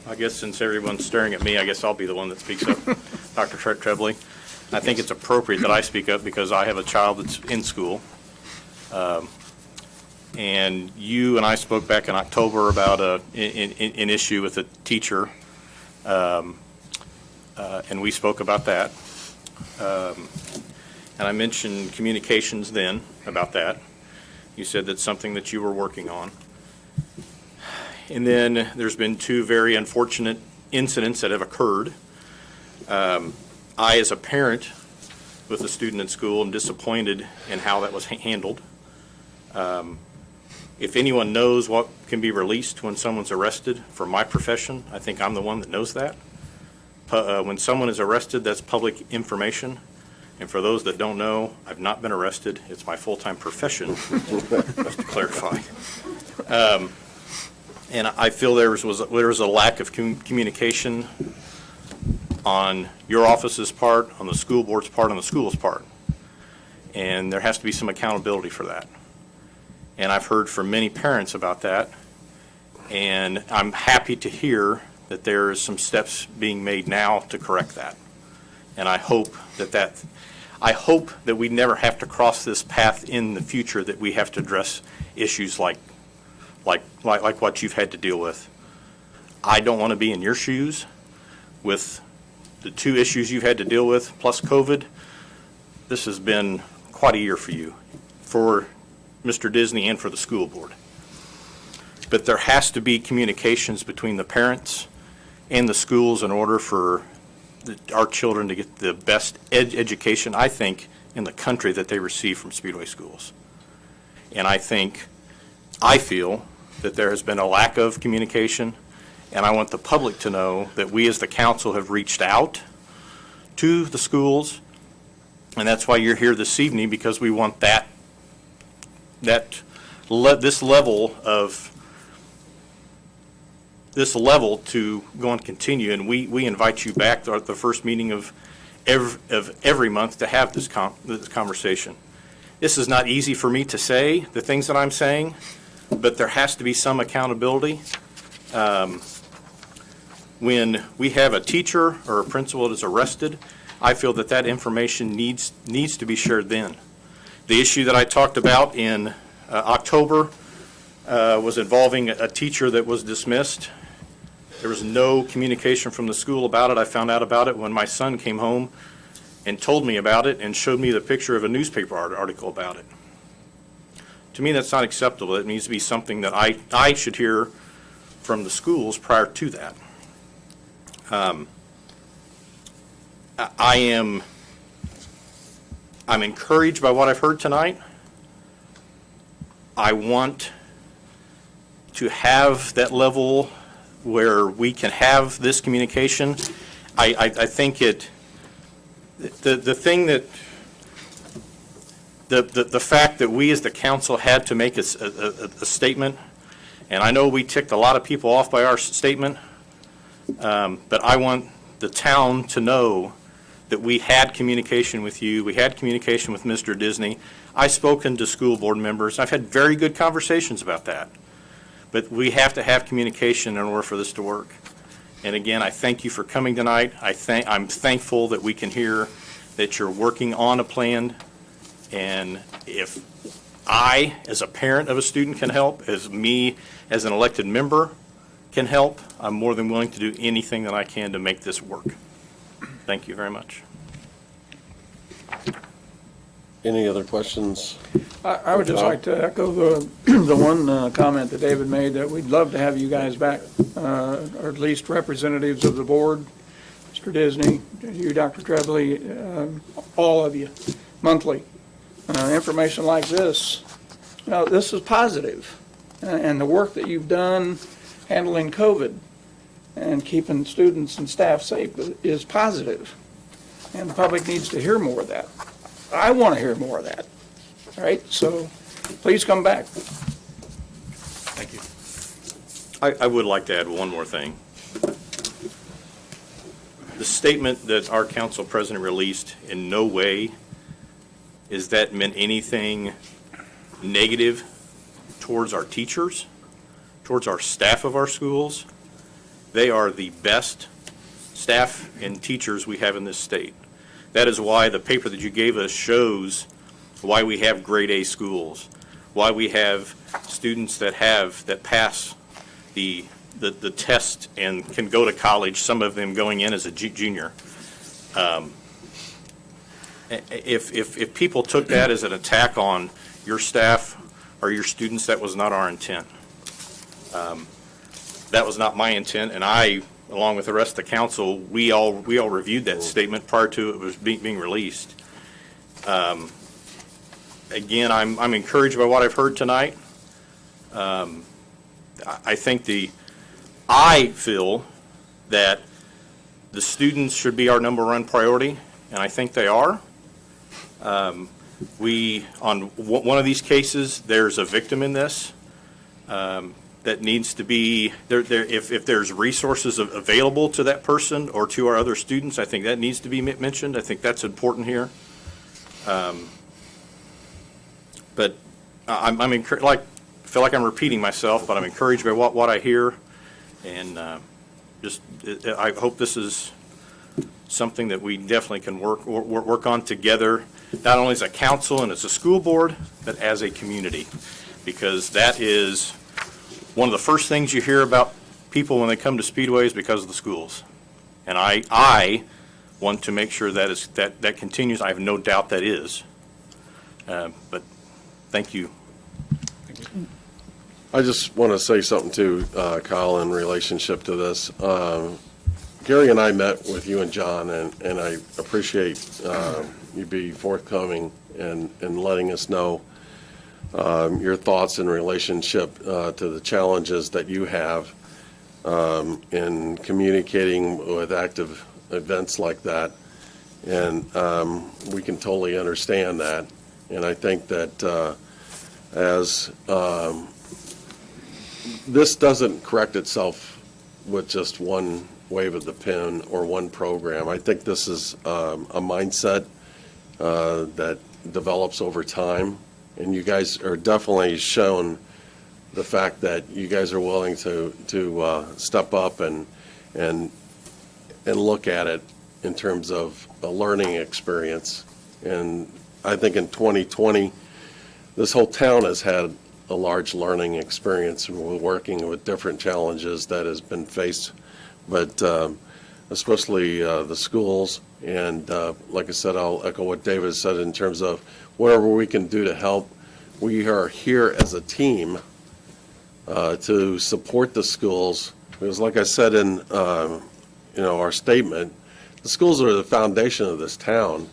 I guess since everyone's staring at me, I guess I'll be the one that speaks up. Dr. Trebley, I think it's appropriate that I speak up because I have a child that's in school. And you and I spoke back in October about an issue with a teacher, and we spoke about that. And I mentioned communications then about that. You said that's something that you were working on. And then there's been two very unfortunate incidents that have occurred. I, as a parent with a student in school, am disappointed in how that was handled. If anyone knows what can be released when someone's arrested, for my profession, I think I'm the one that knows that. When someone is arrested, that's public information. And for those that don't know, I've not been arrested. It's my full-time profession, just to clarify. And I feel there was a lack of communication on your office's part, on the school board's part, on the school's part. And there has to be some accountability for that. And I've heard from many parents about that. And I'm happy to hear that there is some steps being made now to correct that. And I hope that we never have to cross this path in the future, that we have to address issues like what you've had to deal with. I don't want to be in your shoes with the 2 issues you've had to deal with, plus COVID. This has been quite a year for you, for Mr. Disney and for the school board. But there has to be communications between the parents and the schools in order for our children to get the best education, I think, in the country that they receive from Speedway schools. And I feel that there has been a lack of communication, and I want the public to know that we as the council have reached out to the schools, and that's why you're here this evening, because we want this level to go and continue, and we invite you back at the first meeting of every month to have this conversation. This is not easy for me to say, the things that I'm saying, but there has to be some accountability. When we have a teacher or a principal that is arrested, I feel that information needs to be shared then. The issue that I talked about in October was involving a teacher that was dismissed. There was no communication from the school about it. I found out about it when my son came home and told me about it and showed me the picture of a newspaper article about it. To me, that's not acceptable. It needs to be something that I should hear from the schools prior to that. I'm encouraged by what I've heard tonight. I want to have that level where we can have this communication. I think the fact that we as the council had to make a statement, and I know we ticked a lot of people off by our statement, but I want the town to know that we had communication with you, we had communication with Mr. Disney. I've spoken to school board members. I've had very good conversations about that. But we have to have communication in order for this to work. And again, I thank you for coming tonight. I'm thankful that we can hear that you're working on a plan. And if I, as a parent of a student, can help, as me, as an elected member, can help, I'm more than willing to do anything that I can to make this work. Thank you very much. Any other questions? I would just like to echo the one comment that David made, that we'd love to have you guys back, or at least representatives of the board, Mr. Disney, you, Dr. Trebley, all of you, monthly. Information like this, this is positive. And the work that you've done handling COVID and keeping students and staff safe is positive. And the public needs to hear more of that. I want to hear more of that, right? So please come back. Thank you. I would like to add one more thing. The statement that our council president released in no way is that meant anything negative towards our teachers, towards our staff of our schools. They are the best staff and teachers we have in this state. That is why the paper that you gave us shows why we have grade A schools, why we have students that pass the test and can go to college, some of them going in as a junior. If people took that as an attack on your staff or your students, that was not our intent. That was not my intent, and I, along with the rest of the council, we all reviewed that statement prior to it was being released. Again, I'm encouraged by what I've heard tonight. I feel that the students should be our number one priority, and I think they are. On one of these cases, there's a victim in this. that needs to be, if there's resources available to that person or to our other students, I think that needs to be mentioned. I think that's important here. But I'm encouraged, I feel like I'm repeating myself, but I'm encouraged by what I hear. And I hope this is something that we definitely can work on together, not only as a council and as a school board, but as a community. Because that is one of the first things you hear about people when they come to Speedway is because of the schools. And I want to make sure that continues. I have no doubt that is. But thank you. I just want to say something too, Kyle, in relationship to this. Gary and I met with you and John, and I appreciate you be forthcoming and letting us know your thoughts in relationship to the challenges that you have in communicating with active events like that. And we can totally understand that. And I think that as this doesn't correct itself with just one wave of the pen or one program. I think this is a mindset that develops over time, and you guys are definitely shown the fact that you guys are willing to step up and look at it in terms of a learning experience. And I think in 2020, this whole town has had a large learning experience, and we're working with different challenges that has been faced, but especially the schools. And like I said, I'll echo what David said in terms of whatever we can do to help. We are here as a team to support the schools, because like I said in our statement, the schools are the foundation of this town,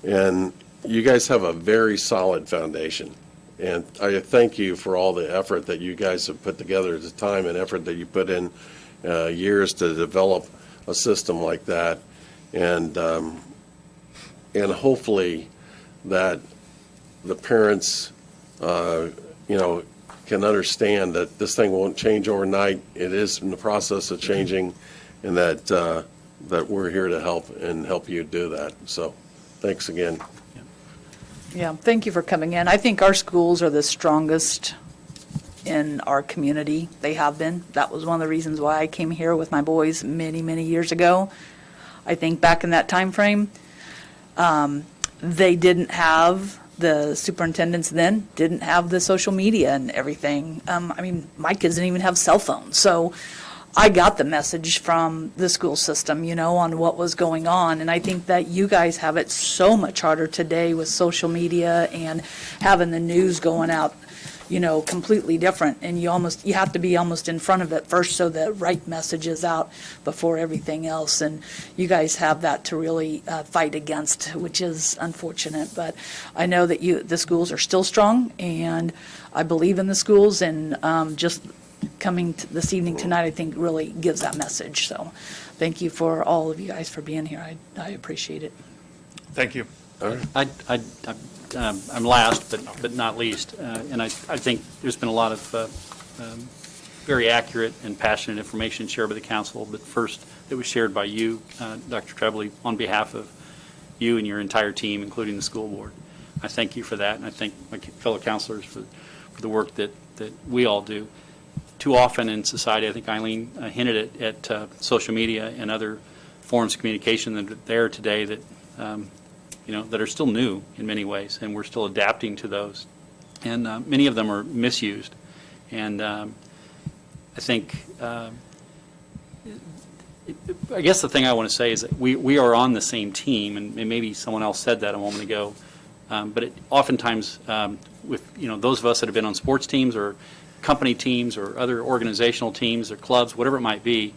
and you guys have a very solid foundation. And I thank you for all the effort that you guys have put together, the time and effort that you put in years to develop a system like that. And hopefully that the parents, can understand that this thing won't change overnight. It is in the process of changing, and that we're here to help you do that. So thanks again. Yeah, thank you for coming in. I think our schools are the strongest in our community. They have been. That was one of the reasons why I came here with my boys many, many years ago. I think back in that time frame, they didn't have, the superintendents then didn't have the social media and everything. My kids didn't even have cell phones. So I got the message from the school system, on what was going on. And I think that you guys have it so much harder today with social media and having the news going out, completely different. And you have to be almost in front of it first so the right message is out before everything else. And you guys have that to really fight against, which is unfortunate. But I know that the schools are still strong, and I believe in the schools, and just coming this evening tonight, I think really gives that message. So thank you for all of you guys for being here. I appreciate it. Thank you. I'm last, but not least, and I think there's been a lot of very accurate and passionate information shared by the council, but first, it was shared by you, Dr. Trebley, on behalf of you and your entire team, including the school board. I thank you for that, and I thank my fellow counselors for the work that we all do. Too often in society, I think Eileen hinted at social media and other forms of communication that are there today that that are still new in many ways, and we're still adapting to those. And many of them are misused. And I think, I guess the thing I want to say is that we are on the same team, and maybe someone else said that a moment ago, but oftentimes with those of us that have been on sports teams or company teams or other organizational teams or clubs, whatever it might be,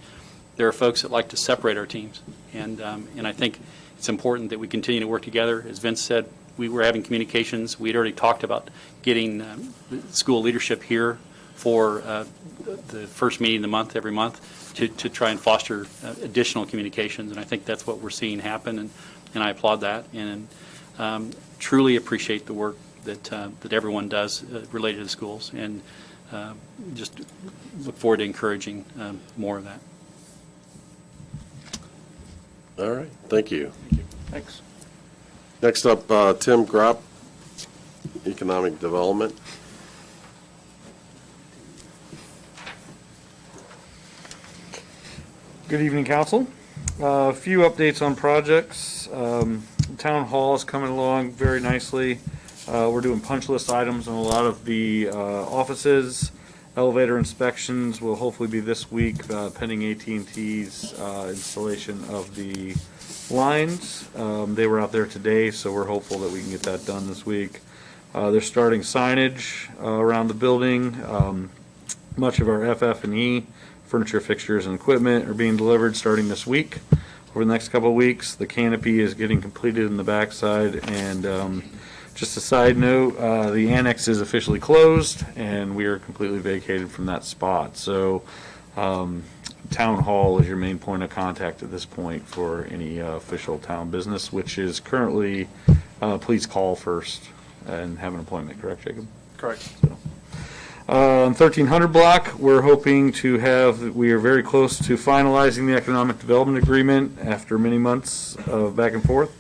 there are folks that like to separate our teams. And I think it's important that we continue to work together. As Vince said, we were having communications. We had already talked about getting the school leadership here for the first meeting of the month, every month, to try and foster additional communications. And I think that's what we're seeing happen, and I applaud that. And truly appreciate the work that everyone does related to schools. And just look forward to encouraging more of that. All right, thank you. Thanks. Next up, Tim Gropp, Economic Development. Good evening, council. A few updates on projects. Town Hall is coming along very nicely. We're doing punch list items on a lot of the offices. Elevator inspections will hopefully be this week, pending AT&T's installation of the lines. They were out there today, so we're hopeful that we can get that done this week. They're starting signage around the building. Much of our FF&E, furniture, fixtures, and equipment are being delivered starting this week. Over the next couple of weeks, the canopy is getting completed in the backside, and just a side note, the annex is officially closed, and we are completely vacated from that spot. So, Town Hall is your main point of contact at this point for any official town business, which is currently, please call first and have an appointment, correct, Jacob? Correct. On 1300 block, we're hoping to have, we are very close to finalizing the economic development agreement after many months of back and forth.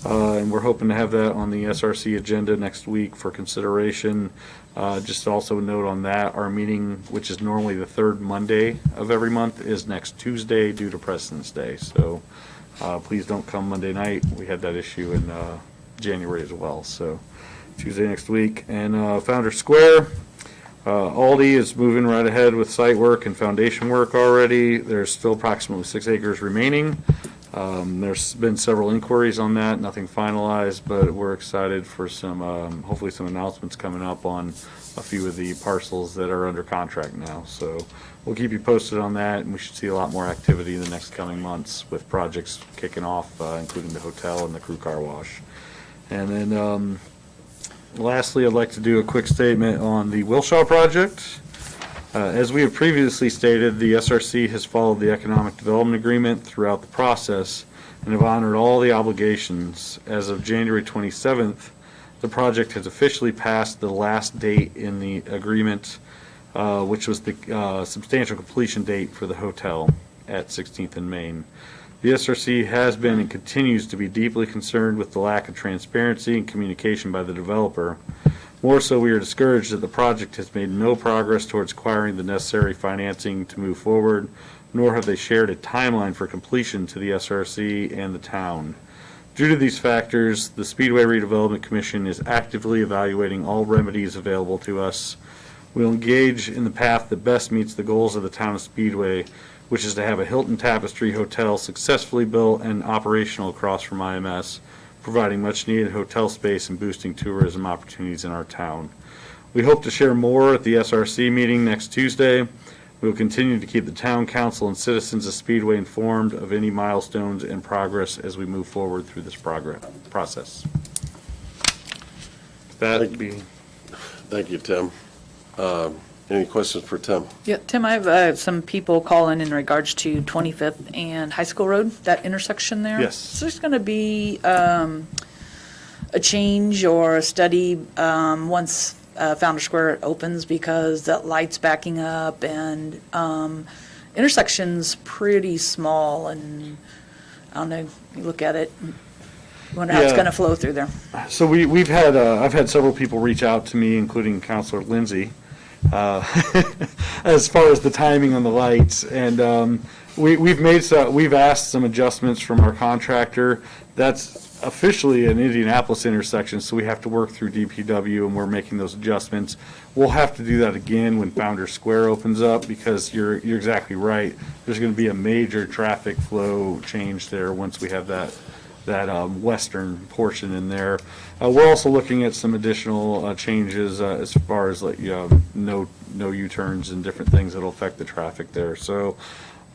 And we're hoping to have that on the SRC agenda next week for consideration. Just also note on that, our meeting, which is normally the third Monday of every month, is next Tuesday due to President's Day. So please don't come Monday night. We had that issue in January as well. So Tuesday next week. And Founder Square, Aldi is moving right ahead with site work and foundation work already. There's still approximately 6 acres remaining. There's been several inquiries on that, nothing finalized, but we're excited for some, hopefully some announcements coming up on a few of the parcels that are under contract now. So we'll keep you posted on that, and we should see a lot more activity in the next coming months with projects kicking off, including the hotel and the crew car wash. And then lastly, I'd like to do a quick statement on the Wilshaw project. As we have previously stated, the SRC has followed the Economic Development Agreement throughout the process and have honored all the obligations. As of January 27th, the project has officially passed the last date in the agreement, which was the substantial completion date for the hotel at 16th and Main. The SRC has been and continues to be deeply concerned with the lack of transparency and communication by the developer. More so, we are discouraged that the project has made no progress towards acquiring the necessary financing to move forward, nor have they shared a timeline for completion to the SRC and the town. Due to these factors, the Speedway Redevelopment Commission is actively evaluating all remedies available to us. We will engage in the path that best meets the goals of the town of Speedway, which is to have a Hilton Tapestry Hotel successfully built and operational across from IMS, providing much-needed hotel space and boosting tourism opportunities in our town. We hope to share more at the SRC meeting next Tuesday. We will continue to keep the town council and citizens of Speedway informed of any milestones and progress as we move forward through this process. That'd be. Thank you, Tim. Any questions for Tim? Yeah, Tim, I have some people calling in regards to 25th and High School Road, that intersection there. Yes. Is there going to be a change or a study once Founder Square opens, because that light's backing up and intersection's pretty small, and I don't know, you look at it, wonder how it's Yeah. going to flow through there. So we've had, I've had several people reach out to me, including Counselor Lindsay, as far as the timing on the lights, and we've asked some adjustments from our contractor. That's officially an Indianapolis intersection, so we have to work through DPW, and we're making those adjustments. We'll have to do that again when Founder Square opens up, because you're exactly right. There's going to be a major traffic flow change there once we have that western portion in there. We're also looking at some additional changes as far as like no U-turns and different things that'll affect the traffic there. So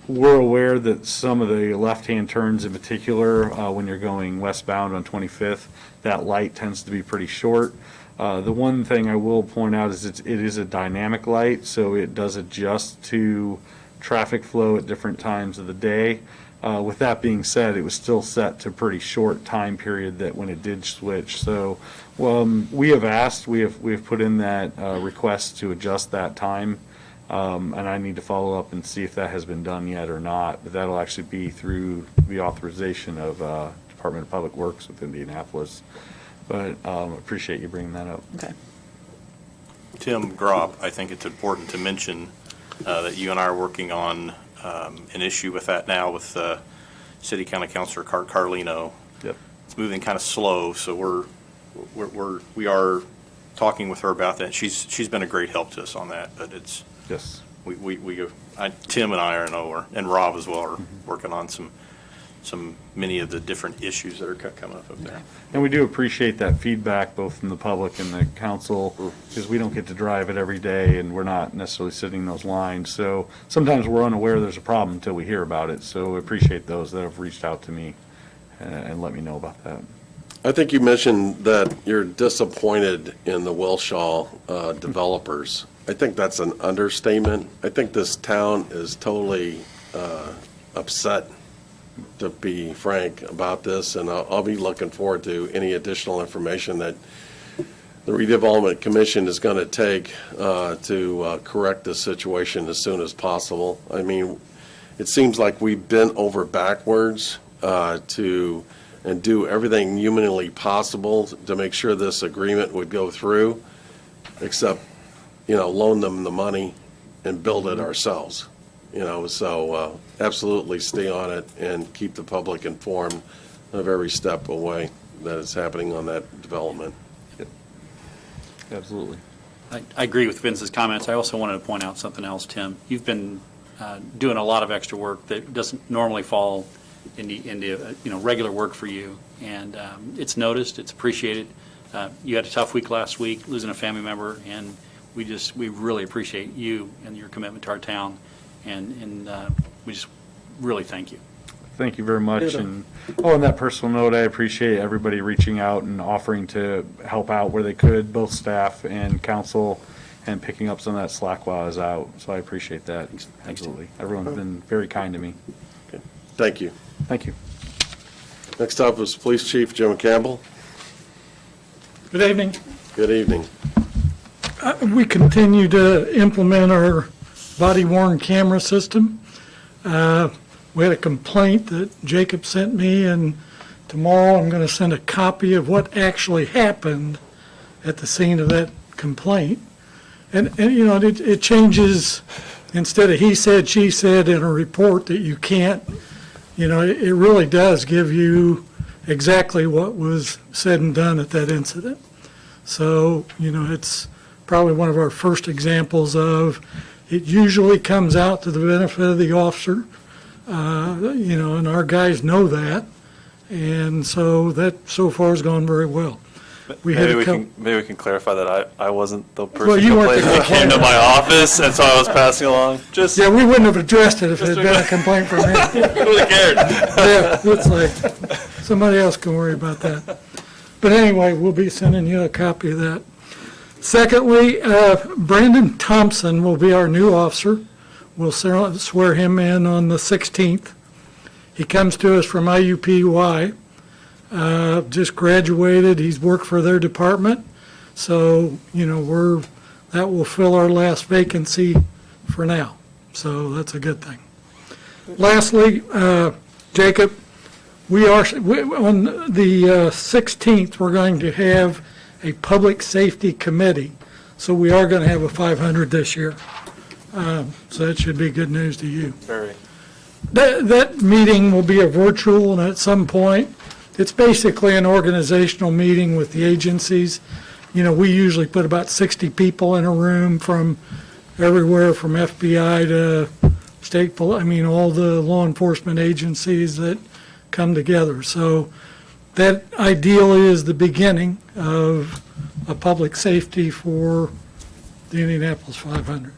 we're aware that some of the left-hand turns in particular, when you're going westbound on 25th, that light tends to be pretty short. The one thing I will point out is it is a dynamic light, so it does adjust to traffic flow at different times of the day. With that being said, it was still set to a pretty short time period that when it did switch. So we have asked, we have put in that request to adjust that time, and I need to follow up and see if that has been done yet or not. But that'll actually be through the authorization of Department of Public Works with Indianapolis. But appreciate you bringing that up. Okay. Tim Gropp, I think it's important to mention that you and I are working on an issue with that now with City County Councilor Carlino. Yep. It's moving kind of slow, so we are talking with her about that. She's been a great help to us on that, but it's, Yes. Tim and I and Rob as well are working on many of the different issues that are coming up there. And we do appreciate that feedback, both from the public and the council, because we don't get to drive it every day, and we're not necessarily sitting in those lines. So sometimes we're unaware there's a problem until we hear about it. So we appreciate those that have reached out to me and let me know about that. I think you mentioned that you're disappointed in the Wilshaw developers. I think that's an understatement. I think this town is totally upset, to be frank, about this, and I'll be looking forward to any additional information that the redevelopment commission is going to take to correct this situation as soon as possible. I mean, it seems like we've bent over backwards and do everything humanly possible to make sure this agreement would go through, except, loan them the money and build it ourselves. So absolutely stay on it and keep the public informed of every step away that is happening on that development. Absolutely. I agree with Vince's comments. I also wanted to point out something else, Tim. You've been doing a lot of extra work that doesn't normally fall into regular work for you, and it's noticed, it's appreciated. You had a tough week last week, losing a family member, and we really appreciate you and your commitment to our town, and we just really thank you. Thank you very much. And on that personal note, I appreciate everybody reaching out and offering to help out where they could, both staff and council, and picking up some of that slack while I was out. So I appreciate that. Absolutely. Everyone's been very kind to me. Thank you. Thank you. Next up is Police Chief Jim Campbell. Good evening. Good evening. We continue to implement our body-worn camera system. We had a complaint that Jacob sent me, and tomorrow I'm going to send a copy of what actually happened at the scene of that complaint. And it changes, instead of he said, she said in a report that you can't, it really does give you exactly what was said and done at that incident. So, it's probably one of our first examples of, it usually comes out to the benefit of the officer, and our guys know that. And so that so far has gone very well. Maybe we can clarify that I wasn't the person Well, you who weren't the complained. He came to my office, and so I was passing along. Just Yeah, we wouldn't have addressed it if it had been a complaint from him. who would have cared? Yeah, it's like, somebody else can worry about that. But anyway, we'll be sending you a copy of that. Secondly, Brandon Thompson will be our new officer. We'll swear him in on the 16th. He comes to us from IUPUI, just graduated. He's worked for their department. So, that will fill our last vacancy for now. So that's a good thing. Lastly, Jacob, on the 16th, we're going to have a public safety committee. So we are going to have a 500 this year. So that should be good news to you. Very. That meeting will be a virtual, and at some point, it's basically an organizational meeting with the agencies. We usually put about 60 people in a room from everywhere from FBI to state, all the law enforcement agencies that come together. So that ideally is the beginning of a public safety for the Indianapolis 500.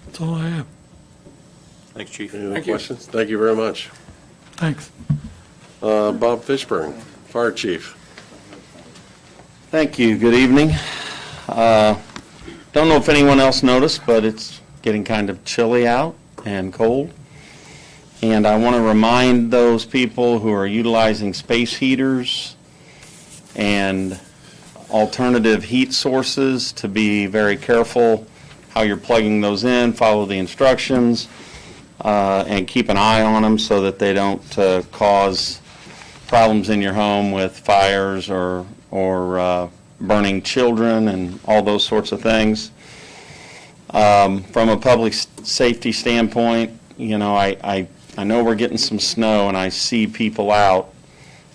That's all I have. Thanks, Chief. Any other questions? Thank you very much. Thanks. Bob Fishburne, Fire Chief. Thank you. Good evening. Don't know if anyone else noticed, but it's getting kind of chilly out and cold. And I want to remind those people who are utilizing space heaters and alternative heat sources to be very careful how you're plugging those in, follow the instructions, and keep an eye on them so that they don't cause problems in your home with fires or burning children and all those sorts of things. From a public safety standpoint, you know, I know we're getting some snow and I see people out.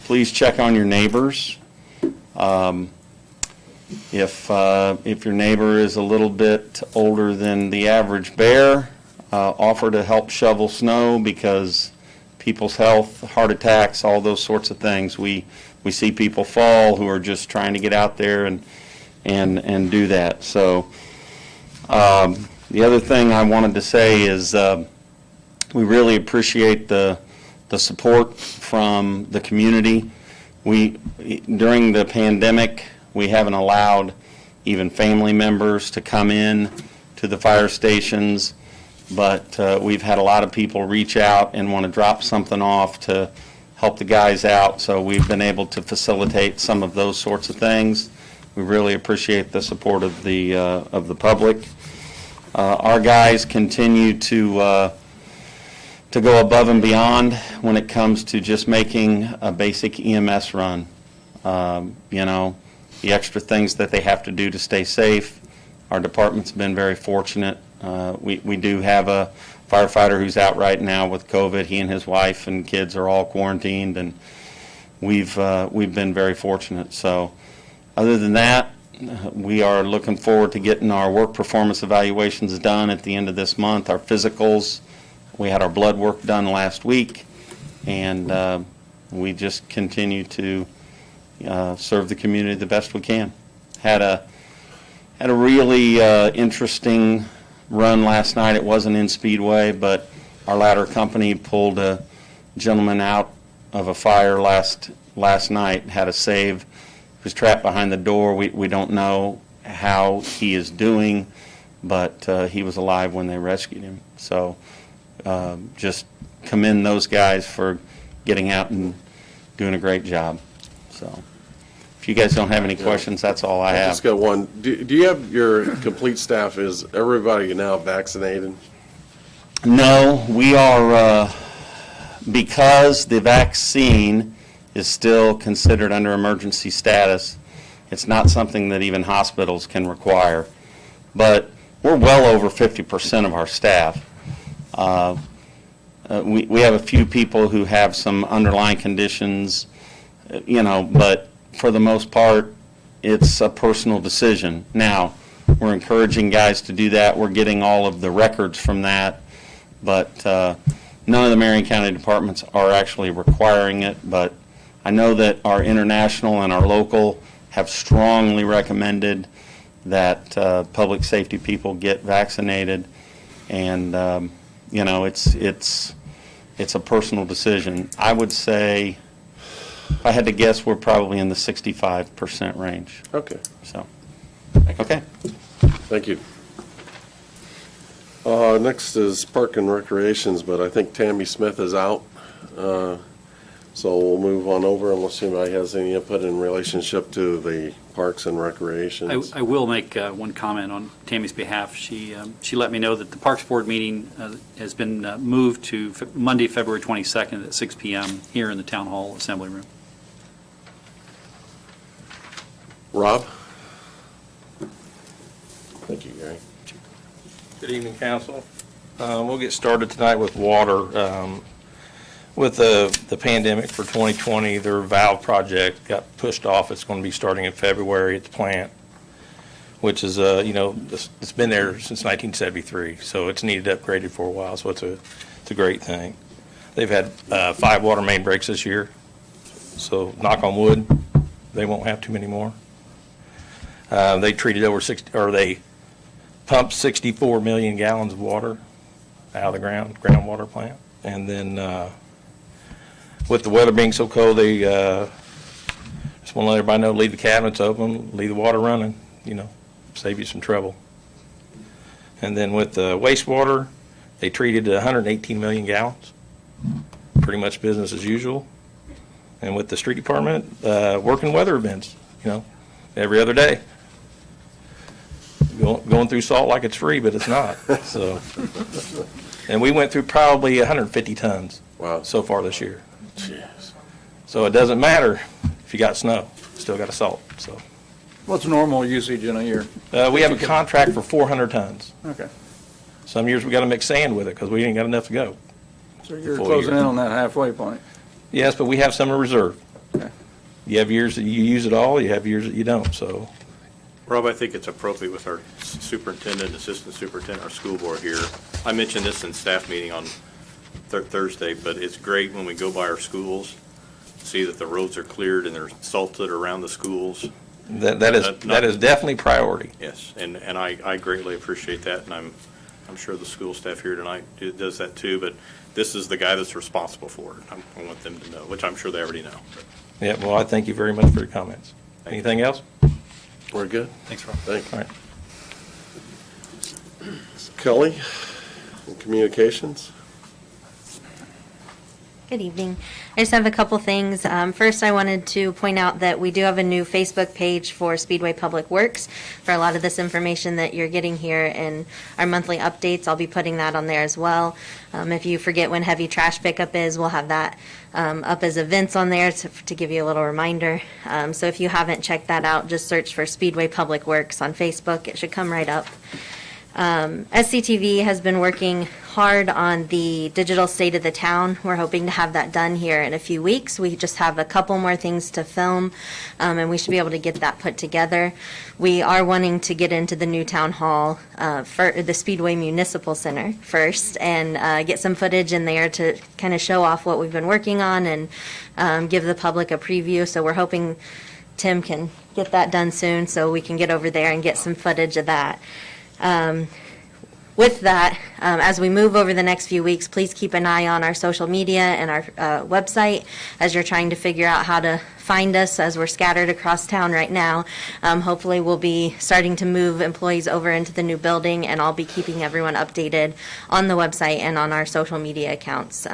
Please check on your neighbors. If your neighbor is a little bit older than the average bear, offer to help shovel snow, because people's health, heart attacks, all those sorts of things. We see people fall who are just trying to get out there and do that. So the other thing I wanted to say is we really appreciate the support from the community. During the pandemic, we haven't allowed even family members to come in to the fire stations, but we've had a lot of people reach out and want to drop something off to help the guys out, so we've been able to facilitate some of those sorts of things. We really appreciate the support of the public. Our guys continue to go above and beyond when it comes to just making a basic EMS run. You know, the extra things that they have to do to stay safe. Our department's been very fortunate. We do have a firefighter who's out right now with COVID. He and his wife and kids are all quarantined, and we've been very fortunate. So other than that, we are looking forward to getting our work performance evaluations done at the end of this month. Our physicals, we had our blood work done last week, and we just continue to serve the community the best we can. Had a really interesting run last night. It wasn't in Speedway, but our ladder company pulled a gentleman out of a fire last night, had a save. He was trapped behind the door. We don't know how he is doing, but he was alive when they rescued him. So just commend those guys for getting out and doing a great job. So if you guys don't have any questions, that's all I I have. just got one. Do you have your complete staff, is everybody now vaccinated? No, we are, because the vaccine is still considered under emergency status, it's not something that even hospitals can require. But we're well over 50% of our staff. We have a few people who have some underlying conditions, you know, but for the most part, it's a personal decision. Now, we're encouraging guys to do that. We're getting all of the records from that, but none of the Marion County departments are actually requiring it. But I know that our international and our local have strongly recommended that public safety people get vaccinated, and you know, it's a personal decision. I would say, if I had to guess, we're probably in the 65% range. Okay, So, okay. thank you. Next is Park and Recreations, but I think Tammy Smith is out. So we'll move on over unless anybody has any input in relationship to the Parks and Recreations. I will make one comment on Tammy's behalf. She let me know that the Parks Board meeting has been moved to Monday, February 22nd at 6 p.m. here in the Town Hall Assembly Room. Rob? Thank you, Gary. Good evening, council. We'll get started tonight with water. With the pandemic for 2020, their valve project got pushed off. It's going to be starting in February at the plant, which is, you know, it's been there since 1973, so it's needed upgraded for a while, so it's a great thing. They've had 5 water main breaks this year, so knock on wood, they won't have too many more. They treated they pumped 64 million gallons of water out of the groundwater plant. And then with the weather being so cold, they just want to let everybody know, leave the cabinets open, leave the water running, you know, save you some trouble. And then with the wastewater, they treated 118 million gallons pretty much business as usual. And with the street department, working weather events, every other day. Going through salt like it's free, but it's not, so. And we went through probably 150 tons. Wow. So far this year. Jeez. So it doesn't matter if you got snow, still got to salt, so. What's normal usage in a year? We have a contract for 400 tons. Okay. Some years we got to mix sand with it because we ain't got enough to go. So you're Full closing year. in on that halfway point. Yes, but we have some in reserve. Okay. You have years that you use it all, you have years that you don't, so. Rob, I think it's appropriate with our superintendent, assistant superintendent, our school board here. I mentioned this in staff meeting on Thursday, but it's great when we go by our schools, see that the roads are cleared and they're salted around the schools. That is definitely priority. Yes, and I greatly appreciate that, and I'm sure the school staff here tonight does that too, but this is the guy that's responsible for it. I want them to know, which I'm sure they already know. Yeah, well, I thank you very much for your comments. Thank you. Anything else? We're good? Thanks, Rob. Thank All you. right. Kelly, in communications? Good evening. I just have a couple things. First, I wanted to point out that we do have a new Facebook page for Speedway Public Works. For a lot of this information that you're getting here in our monthly updates, I'll be putting that on there as well. If you forget when heavy trash pickup is, we'll have that up as events on there to give you a little reminder. So if you haven't checked that out, just search for Speedway Public Works on Facebook. It should come right up. SCTV has been working hard on the digital state of the town. We're hoping to have that done here in a few weeks. We just have a couple more things to film, and we should be able to get that put together. We are wanting to get into the new town hall for the Speedway Municipal Center first and get some footage in there to kind of show off what we've been working on and give the public a preview. So we're hoping Tim can get that done soon so we can get over there and get some footage of that. With that, as we move over the next few weeks, please keep an eye on our social media and our website as you're trying to figure out how to find us as we're scattered across town right now. Hopefully we'll be starting to move employees over into the new building, and I'll be keeping everyone updated on the website and on our social media accounts.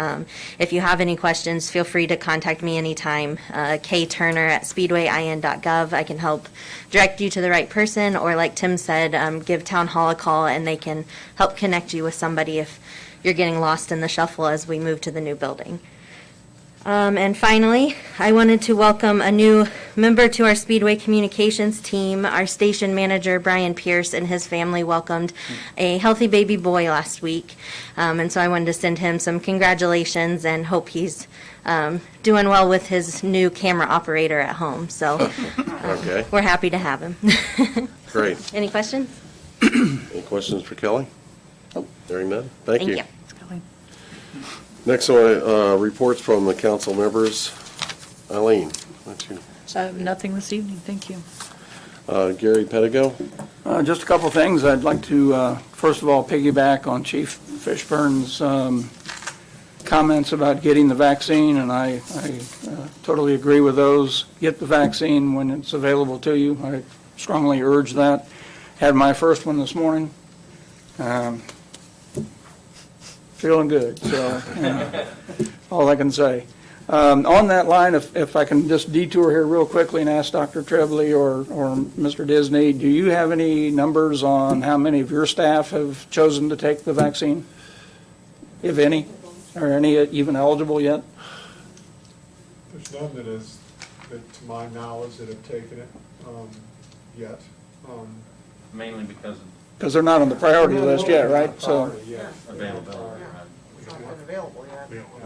If you have any questions, feel free to contact me anytime. kturner@speedwayin.gov. I can help direct you to the right person, or like Tim said, give Town Hall a call and they can help connect you with somebody if you're getting lost in the shuffle as we move to the new building. And finally, I wanted to welcome a new member to our Speedway Communications team. Our station manager, Brian Pierce, and his family welcomed a healthy baby boy last week. And so I wanted to send him some congratulations and hope he's doing well with his new camera operator at home. So Okay, we're happy to have him. great. Any questions? Any questions for Kelly? Hearing none? Thank you. Thank you. Next one, reports from the council members. Eileen, why don't you, I have nothing this evening, thank you. Gary Pedigo? Just a couple things. I'd like to, first of all, piggyback on Chief Fishburne's comments about getting the vaccine, and I totally agree with those. Get the vaccine when it's available to you. I strongly urge that. Had my first one this morning. Feeling good, so all I can say. On that line, if I can just detour here real quickly and ask Dr. Trebley or Mr. Disney, do you have any numbers on how many of your staff have chosen to take the vaccine? If any? Are any even eligible yet? There's none that to my knowledge, that have taken it yet. Mainly because of Because they're not on the priority list yet, right? So, availability.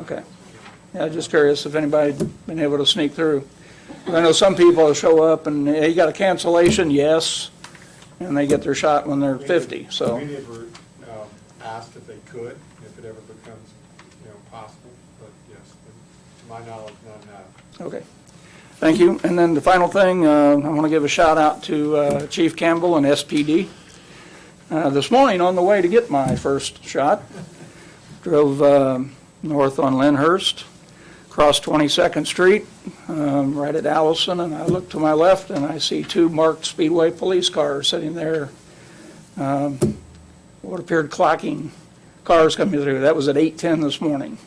okay. Yeah, just curious if anybody's been able to sneak through. I know some people show up and, hey, you got a cancellation? Yes. And they get their shot when they're 50, so. We never asked if they could, if it ever becomes, possible, but yes, to my knowledge, none have. Okay. Thank you. And then the final thing, I want to give a shout out to Chief Campbell and SPD. This morning on the way to get my first shot, drove north on Lyndhurst, crossed 22nd Street, right at Allison, and I look to my left and I see two marked Speedway police cars sitting there, what appeared clocking cars coming through. That was at 8:10 this morning.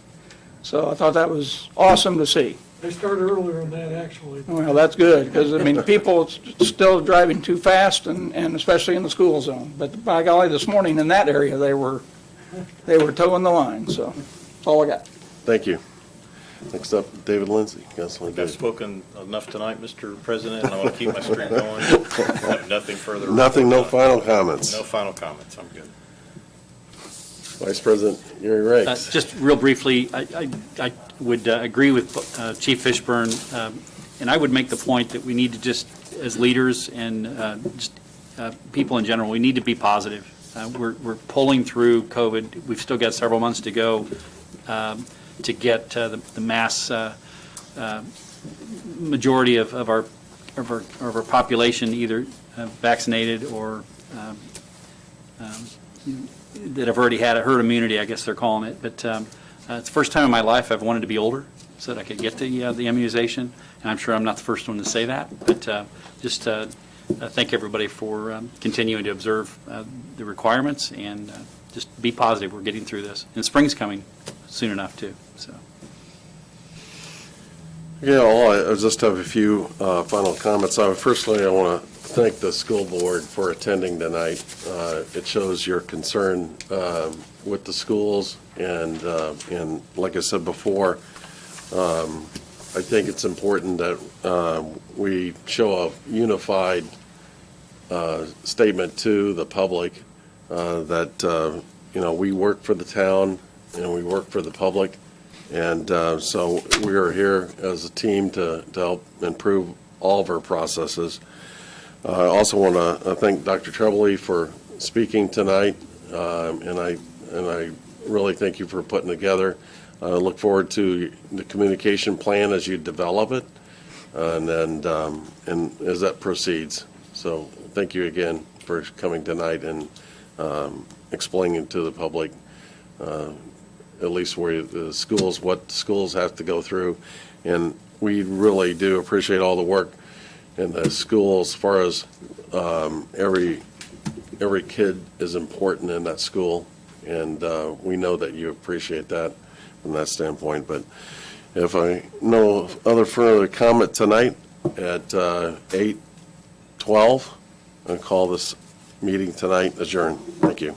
So I thought that was awesome to see. They start earlier than that, actually. Well, that's good, because, I mean, people still driving too fast, and especially in the school zone. But by golly, this morning in that area, they were towing the line, so that's all I got. Thank you. Next up, David Lindsay, Councilman I've David. spoken enough tonight, Mr. President, and I want to keep my streak going. I have nothing further. to Nothing, no report on. final comments. No final comments, I'm good. Vice President Gary Rakes. Just real briefly, I would agree with Chief Fishburne, and I would make the point that we need to just, as leaders and just people in general, we need to be positive. We're pulling through COVID. We've still got several months to go to get the mass majority of our population either vaccinated or that have already had herd immunity, I guess they're calling it. But it's the first time in my life I've wanted to be older so that I could get the immunization. And I'm sure I'm not the first one to say that. But just thank everybody for continuing to observe the requirements and just be positive. We're getting through this. And spring's coming soon enough, too. So. Yeah, well, I just have a few final comments. Firstly, I want to thank the school board for attending tonight. It shows your concern with the schools, and like I said before, I think it's important that we show a unified statement to the public that, we work for the town and we work for the public. And so we are here as a team to help improve all of our processes. I also want to thank Dr. Trebley for speaking tonight, and I really thank you for putting together. I look forward to the communication plan as you develop it, and as that proceeds. So thank you again for coming tonight and explaining to the public at least where the schools, what the schools have to go through. And we really do appreciate all the work in the schools as far as every kid is important in that school. And we know that you appreciate that from that standpoint. But if I no other further comment tonight at 8:12, I'll call this meeting tonight adjourned. Thank you.